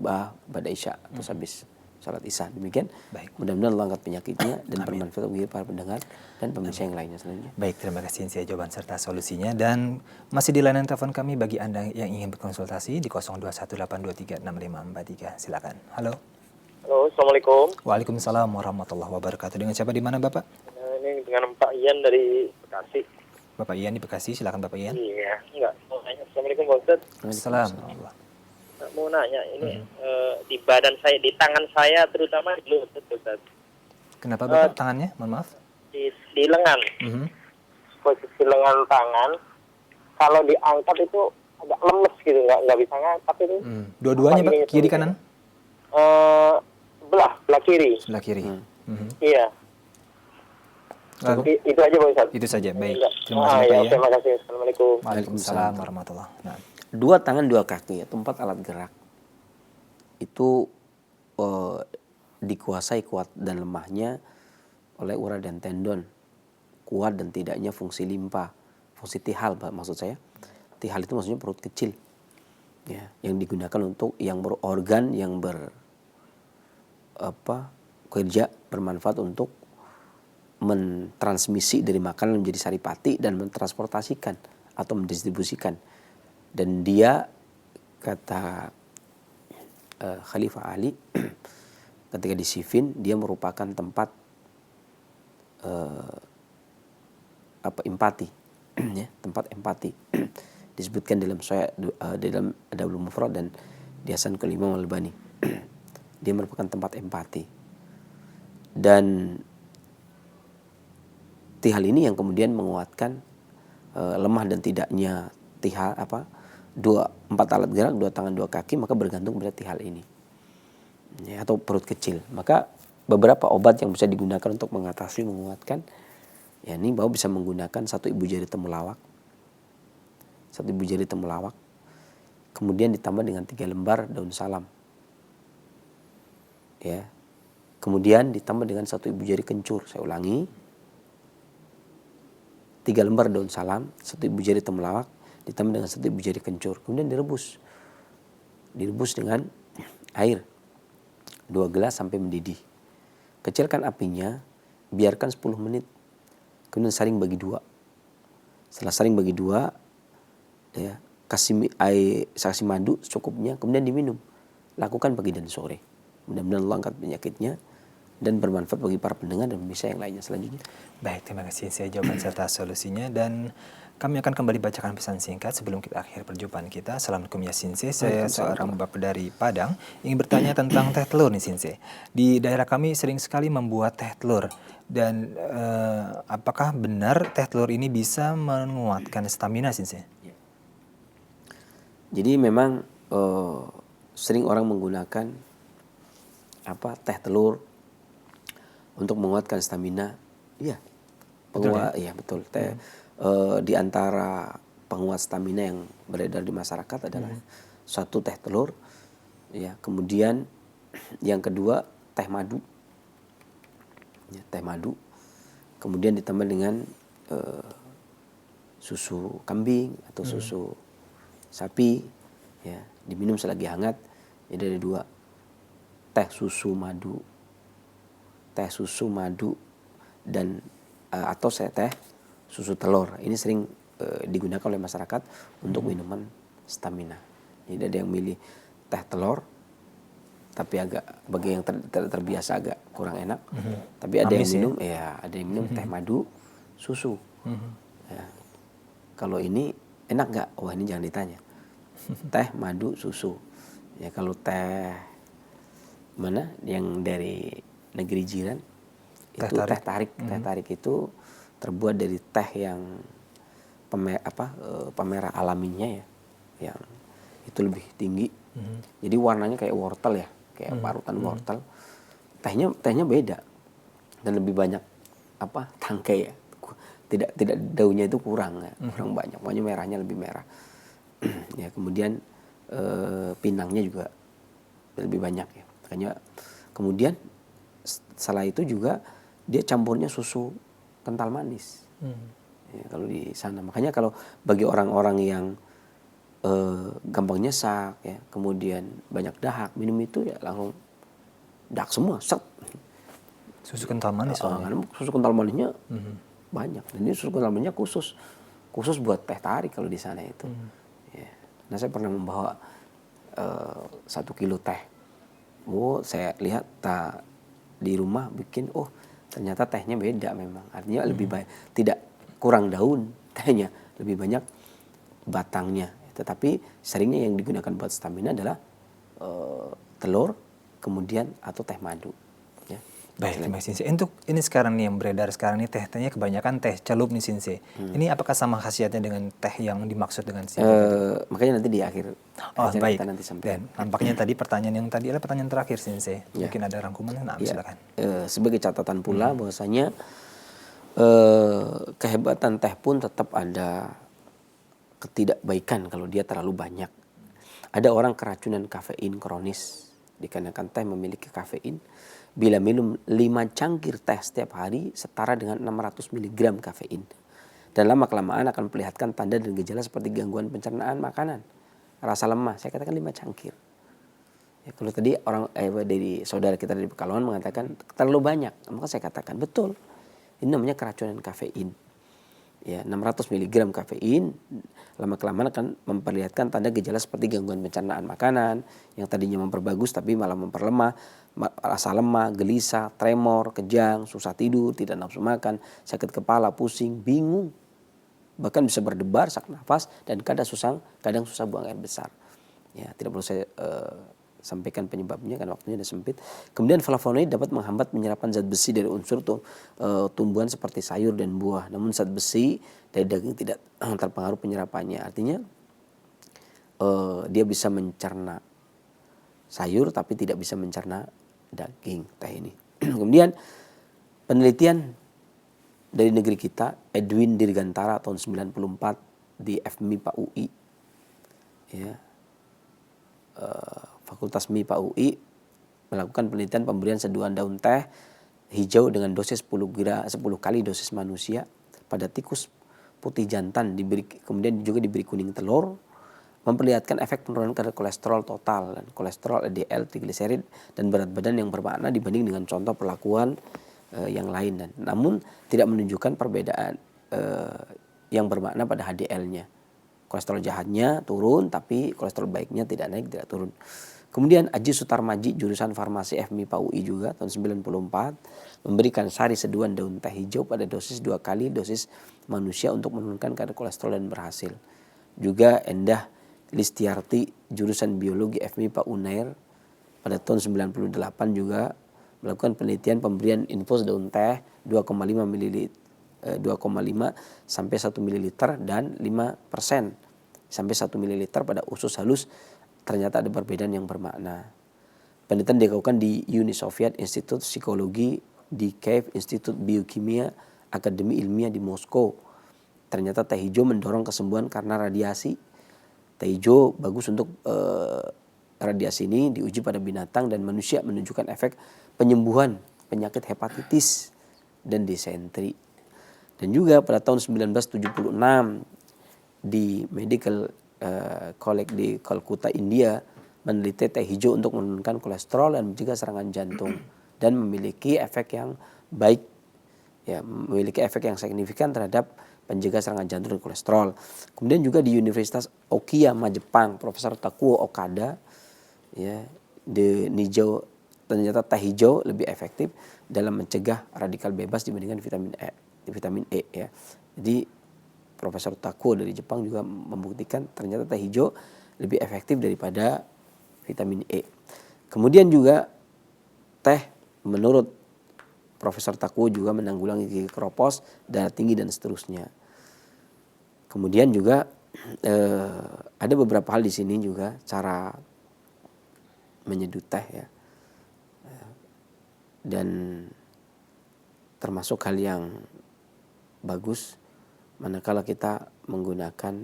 ba'da isya atau habis salat isya. Demikian. Baik. Mudah-mudahan Allah angkat penyakitnya dan bermanfaat bagi para pendengar dan pemirsa yang lainnya selanjutnya. Baik, terima kasih saya jawaban serta solusinya. Dan masih di layanan telepon kami bagi Anda yang ingin berkonsultasi di 0218236543. Silakan. Halo. Halo, Assalamualaikum. Waalaikumsalam warahmatullahi wabarakatuh. Dengan siapa di mana Bapak? Ini dengan Pak Ian dari Bekasi. Bapak Ian di Bekasi, silakan Bapak Ian. Iya, enggak. Mau nanya. Assalamualaikum Pak Ustaz. Assalamualaikum. Mau nanya, ini di badan saya, di tangan saya terutama di lutut Ustaz. Kenapa Bapak tangannya? Mohon maaf. Di lengan. Posisi lengan tangan, kalau diangkat itu agak lemes gitu, nggak bisa ngangkat itu. Dua-duanya Pak, kiri kanan? Sebelah kiri. Sebelah kiri. Iya. Itu aja Pak Ustaz. Itu saja, baik. Enggak. Terima kasih Bapak ya. Terima kasih. Assalamualaikum. Waalaikumsalam warahmatullahi wabarakatuh. 2 tangan 2 kaki atau 4 alat gerak itu dikuasai kuat dan lemahnya oleh urat dan tendon, kuat dan tidaknya fungsi limpa, fungsi tihal maksud saya. Tihal itu maksudnya perut kecil, ya, yang digunakan untuk yang berorgan yang kerja bermanfaat untuk mentransmisi dari makanan menjadi saripati dan mentransportasikan atau mendistribusikan. Dan dia, kata Khalifah Ali ketika di Siffin, dia merupakan tempat empati, ya, tempat empati. Disebutkan dalam dalam Adabul Mufrad dan di Hasan Imam Al-Albani. Dia merupakan tempat empati. Dan tihal ini yang kemudian menguatkan lemah dan tidaknya tihal 4 alat gerak, 2 tangan 2 kaki, maka bergantung pada tihal ini, ya, atau perut kecil. Maka beberapa obat yang bisa digunakan untuk mengatasi, menguatkan, ya, ini bahwa bisa menggunakan 1 ibu jari temulawak, 1 ibu jari temulawak, kemudian ditambah dengan 3 lembar daun salam, ya, kemudian ditambah dengan 1 ibu jari kencur. Saya ulangi, 3 lembar daun salam, 1 ibu jari temulawak, ditambah dengan 1 ibu jari kencur, kemudian direbus dengan air 2 gelas sampai mendidih. Kecilkan apinya, biarkan 10 menit, kemudian saring bagi 2. Setelah saring bagi 2, ya, kasih madu secukupnya, kemudian diminum. Lakukan pagi dan sore. Mudah-mudahan Allah angkat penyakitnya dan bermanfaat bagi para pendengar dan pemirsa yang lainnya selanjutnya. Baik, terima kasih saya jawaban serta solusinya. Dan kami akan kembali bacakan pesan singkat sebelum kita akhir perjumpaan kita. Assalamualaikum ya Sinse, saya seorang bapak dari Padang ingin bertanya tentang teh telur nih Sinse. Di daerah kami sering sekali membuat teh telur. Dan apakah benar teh telur ini bisa menguatkan stamina Sinse? Jadi memang sering orang menggunakan teh telur untuk menguatkan stamina. Iya. Iya betul. Teh di antara penguat stamina yang beredar di masyarakat adalah 1 teh telur, ya. Kemudian yang kedua teh madu, ya, teh madu. Kemudian ditambah dengan susu kambing atau susu sapi, ya, diminum selagi hangat. Jadi ada 2, teh susu madu dan atau teh susu telur. Ini sering digunakan oleh masyarakat untuk minuman stamina. Jadi ada yang milih teh telur, tapi agak bagi yang terbiasa agak kurang enak. Tapi ada yang minum, ada yang minum teh madu susu. Ya. Kalau ini enak nggak? Wah, ini jangan ditanya. Teh madu susu. Ya, kalau teh mana yang dari negeri jiran itu teh tarik. Teh tarik itu terbuat dari teh yang pemerah alaminya, ya, yang itu lebih tinggi Jadi warnanya kayak wortel ya, kayak parutan wortel. Tehnya beda dan lebih banyak tangkai ya. Tidak daunnya itu kurang ya, kurang banyak. Pokoknya merahnya lebih merah. Ya, kemudian pinangnya juga lebih banyak ya. Makanya kemudian setelah itu juga dia campurnya susu kental manis. Ya, kalau di sana. Makanya kalau bagi orang-orang yang gampang nyesak ya, kemudian banyak dahak, minum itu ya langsung dahak semua, set. Susu kental manis soalnya. Karena susu kental manisnya banyak. Dan ini susu kental manisnya khusus buat teh tarik kalau di sana itu. Ya. Nah, saya pernah membawa 1 kilo teh. Saya lihat di rumah bikin, ternyata tehnya beda memang. Artinya lebih baik, tidak kurang daun tehnya, lebih banyak batangnya. Tetapi seringnya yang digunakan buat stamina adalah telur, kemudian atau teh madu. Ya. Baik, terima kasih Sensei. Untuk ini sekarang nih yang beredar sekarang ini tehnya kebanyakan teh celup nih Sensei. Ini apakah sama khasiatnya dengan teh yang dimaksud dengan makanya nanti di akhir baik. kita nanti sampaikan. Dan nampaknya tadi pertanyaan yang tadi adalah pertanyaan terakhir Sensei. Mungkin ada rangkuman, silakan. Sebagai catatan pula bahwasanya kehebatan teh pun tetap ada ketidakbaikan kalau dia terlalu banyak. Ada orang keracunan kafein kronis dikarenakan teh memiliki kafein. Bila minum 5 cangkir teh setiap hari setara dengan 600 mg kafein. Dan lama-kelamaan akan memperlihatkan tanda dan gejala seperti gangguan pencernaan makanan, rasa lemah. Saya katakan 5 cangkir. Ya, kalau tadi dari saudara kita dari Pekalongan mengatakan terlalu banyak, maka saya katakan betul. Ini namanya keracunan kafein. Ya, 600 mg kafein lama-kelamaan akan memperlihatkan tanda gejala seperti gangguan pencernaan makanan yang tadinya memperbagus tapi malah memperlemah, rasa lemah, gelisah, tremor, kejang, susah tidur, tidak nafsu makan, sakit kepala, pusing, bingung, bahkan bisa berdebar, sak nafas, dan kadang susah buang air besar. Ya, tidak perlu saya sampaikan penyebabnya karena waktunya sudah sempit. Kemudian flavonoid dapat menghambat penyerapan zat besi dari unsur tumbuhan seperti sayur dan buah. Namun zat besi dari daging tidak terpengaruh penyerapannya. Artinya dia bisa mencerna sayur tapi tidak bisa mencerna daging teh ini. Kemudian penelitian dari negeri kita, Edwin Dirgantara tahun 94 di FMIPA UI, ya, Fakultas MIPA UI melakukan penelitian pemberian seduhan daun teh hijau dengan dosis 10 kali dosis manusia pada tikus putih jantan, kemudian juga diberi kuning telur, memperlihatkan efek penurunan kadar kolesterol total dan kolesterol LDL, trigliserid dan berat badan yang bermakna dibanding dengan contoh perlakuan yang lain, dan namun tidak menunjukkan perbedaan yang bermakna pada HDL-nya. Kolesterol jahatnya turun tapi kolesterol baiknya tidak naik, tidak turun. Kemudian Aji Sutarmaji jurusan farmasi FMIPA UI juga tahun 94 memberikan sari seduhan daun teh hijau pada dosis 2 kali dosis manusia untuk menurunkan kadar kolesterol dan berhasil. Juga Endah Listiarti jurusan biologi FMIPA UNAIR pada tahun 98 juga melakukan penelitian pemberian infus daun teh 2,5 sampai 1 ml dan 5% sampai 1 ml pada usus halus. Ternyata ada perbedaan yang bermakna. Penelitian dilakukan di Uni Soviet Institut Psikologi, di Kiev Institut Biokimia Akademi Ilmiah di Moskow. Ternyata teh hijau mendorong kesembuhan karena radiasi. Teh hijau bagus untuk radiasi ini diuji pada binatang dan manusia menunjukkan efek penyembuhan penyakit hepatitis dan disentri. Dan juga pada tahun 1976 di Medical College di Calcutta, India meneliti teh hijau untuk menurunkan kolesterol dan mencegah serangan jantung dan memiliki efek yang baik, ya, memiliki efek yang signifikan terhadap pencegah serangan jantung dan kolesterol. Kemudian juga di Universitas Okayama Jepang, Profesor Takuo Okada, ya, ternyata teh hijau lebih efektif dalam mencegah radikal bebas dibandingkan vitamin E, ya. Jadi Profesor Takuo dari Jepang juga membuktikan ternyata teh hijau lebih efektif daripada vitamin E. Kemudian juga teh menurut Profesor Takuo juga menanggulangi gigi keropos, darah tinggi dan seterusnya. Kemudian juga ada beberapa hal di sini juga cara menyeduh teh ya. Dan termasuk hal yang bagus manakala kita menggunakan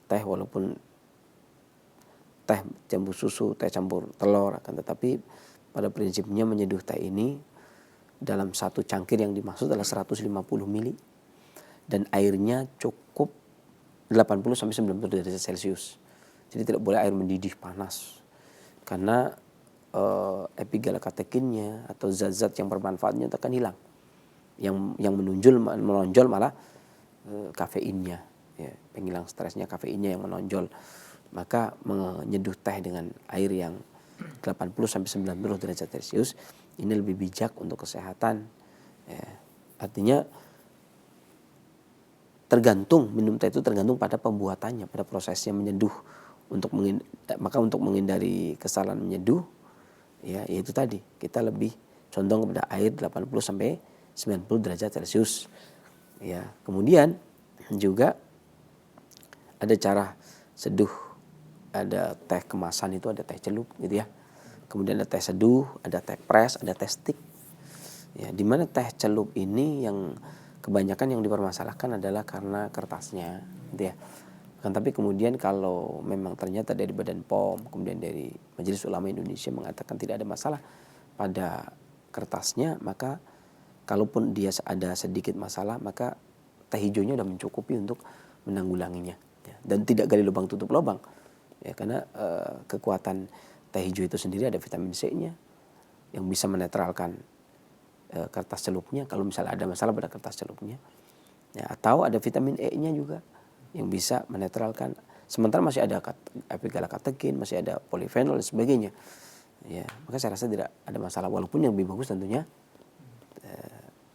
teh, walaupun teh campur susu, teh campur telur, akan tetapi pada prinsipnya menyeduh teh ini dalam satu cangkir yang dimaksud adalah 150 mili dan airnya cukup 80 sampai 90 derajat Celcius. Jadi tidak boleh air mendidih panas. Karena epigallocatechinnya atau zat-zat yang bermanfaatnya itu akan hilang. Yang menonjol malah kafeinnya, ya, penghilang stresnya kafeinnya yang menonjol. Maka menyeduh teh dengan air yang 80 sampai 90 derajat Celcius ini lebih bijak untuk kesehatan. Ya. Artinya tergantung, minum teh itu tergantung pada pembuatannya, pada prosesnya menyeduh. Maka untuk menghindari kesalahan menyeduh, ya yaitu tadi kita lebih condong kepada air 80 sampai 90 derajat Celcius. Ya, kemudian juga ada cara seduh. Ada teh kemasan, itu ada teh celup gitu ya. Kemudian ada teh seduh, ada teh pres, ada teh stick. Ya, di mana teh celup ini yang kebanyakan yang dipermasalahkan adalah karena kertasnya gitu ya. Tapi kemudian kalau memang ternyata dari Badan POM, kemudian dari Majelis Ulama Indonesia mengatakan tidak ada masalah pada kertasnya, maka kalaupun dia ada sedikit masalah, maka teh hijaunya sudah mencukupi untuk menanggulanginya. Ya. Dan tidak gali lubang tutup lubang. Ya, karena kekuatan teh hijau itu sendiri ada vitamin C-nya yang bisa menetralkan kertas celupnya kalau misalnya ada masalah pada kertas celupnya. Ya, atau ada vitamin E-nya juga yang bisa menetralkan. Sementara masih ada epigallocatechin, masih ada polifenol dan sebagainya. Ya, maka saya rasa tidak ada masalah, walaupun yang lebih bagus tentunya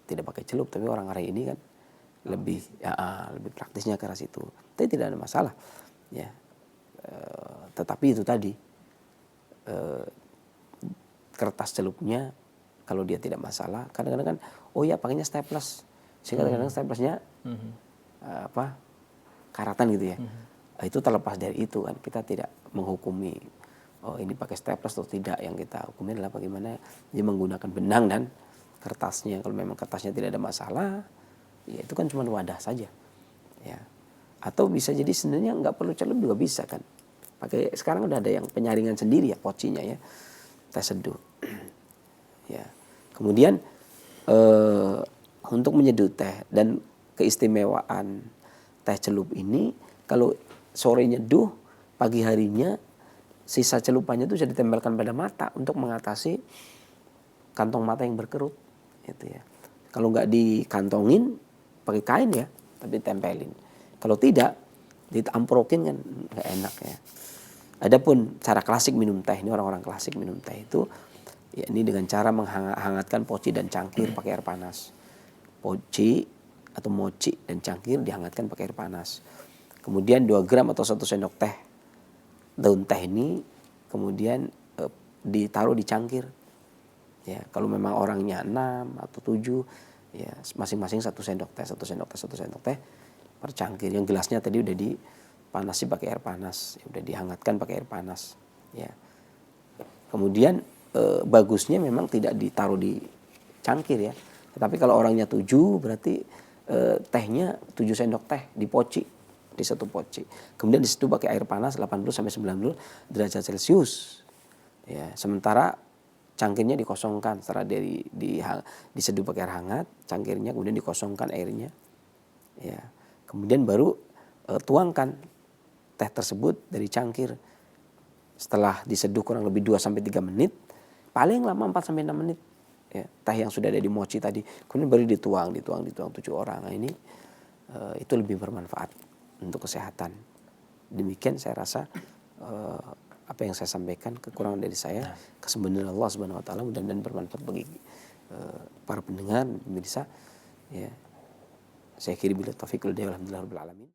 tidak pakai celup, tapi orang hari ini kan lebih praktisnya ke arah situ. Tapi tidak ada masalah. Ya. Tetapi itu tadi kertas celupnya kalau dia tidak masalah, kadang-kadang kan pakainya staples, sehingga kadang-kadang staplesnya karatan gitu ya. Itu terlepas dari itu kan, kita tidak menghukumi ini pakai staples atau tidak. Yang kita hukumi adalah bagaimana dia menggunakan benang dan kertasnya. Kalau memang kertasnya tidak ada masalah, ya itu kan cuma wadah saja. Ya. Atau bisa jadi sebenarnya nggak perlu celup juga bisa kan. Pakai sekarang udah ada yang penyaringan sendiri ya, pocinya ya, teh seduh. Ya. Kemudian untuk menyeduh teh dan keistimewaan teh celup ini, kalau sore nyeduh, pagi harinya sisa celupannya itu bisa ditempelkan pada mata untuk mengatasi kantong mata yang berkerut, gitu ya. Kalau nggak dikantongin pakai kain ya, tapi tempelin. Kalau tidak, ditamprokin kan nggak enak ya. Adapun cara klasik minum teh, ini orang-orang klasik minum teh itu, ya ini dengan cara menghangatkan poci dan cangkir pakai air panas. Poci atau moci dan cangkir dihangatkan pakai air panas. Kemudian 2 gram atau 1 sendok teh daun teh ini kemudian ditaruh di cangkir. Ya, kalau memang orangnya 6 atau 7, ya masing-masing 1 sendok teh, 1 sendok teh, 1 sendok teh per cangkir. Yang gelasnya tadi udah dipanasi pakai air panas, udah dihangatkan pakai air panas. Ya. Kemudian bagusnya memang tidak ditaruh di cangkir ya. Tetapi kalau orangnya 7 berarti tehnya 7 sendok teh di poci, di 1 poci. Kemudian diseduh pakai air panas 80 sampai 90 derajat Celcius. Ya, sementara cangkirnya dikosongkan setelah diseduh pakai air hangat, cangkirnya kemudian dikosongkan airnya. Ya. Kemudian baru tuangkan teh tersebut dari cangkir. Setelah diseduh kurang lebih 2 sampai 3 menit, paling lama 4 sampai 6 menit. Ya, teh yang sudah ada di mochi tadi, kemudian baru dituang 7 orang. Nah, ini itu lebih bermanfaat untuk kesehatan. Demikian saya rasa apa yang saya sampaikan, kekurangan dari saya, kesembuhan Allah Subhanahu wa taala, mudah-mudahan bermanfaat bagi para pendengar, pemirsa. Ya. Saya kira bila taufiq wal hidayah, alhamdulillah rabbil alamin.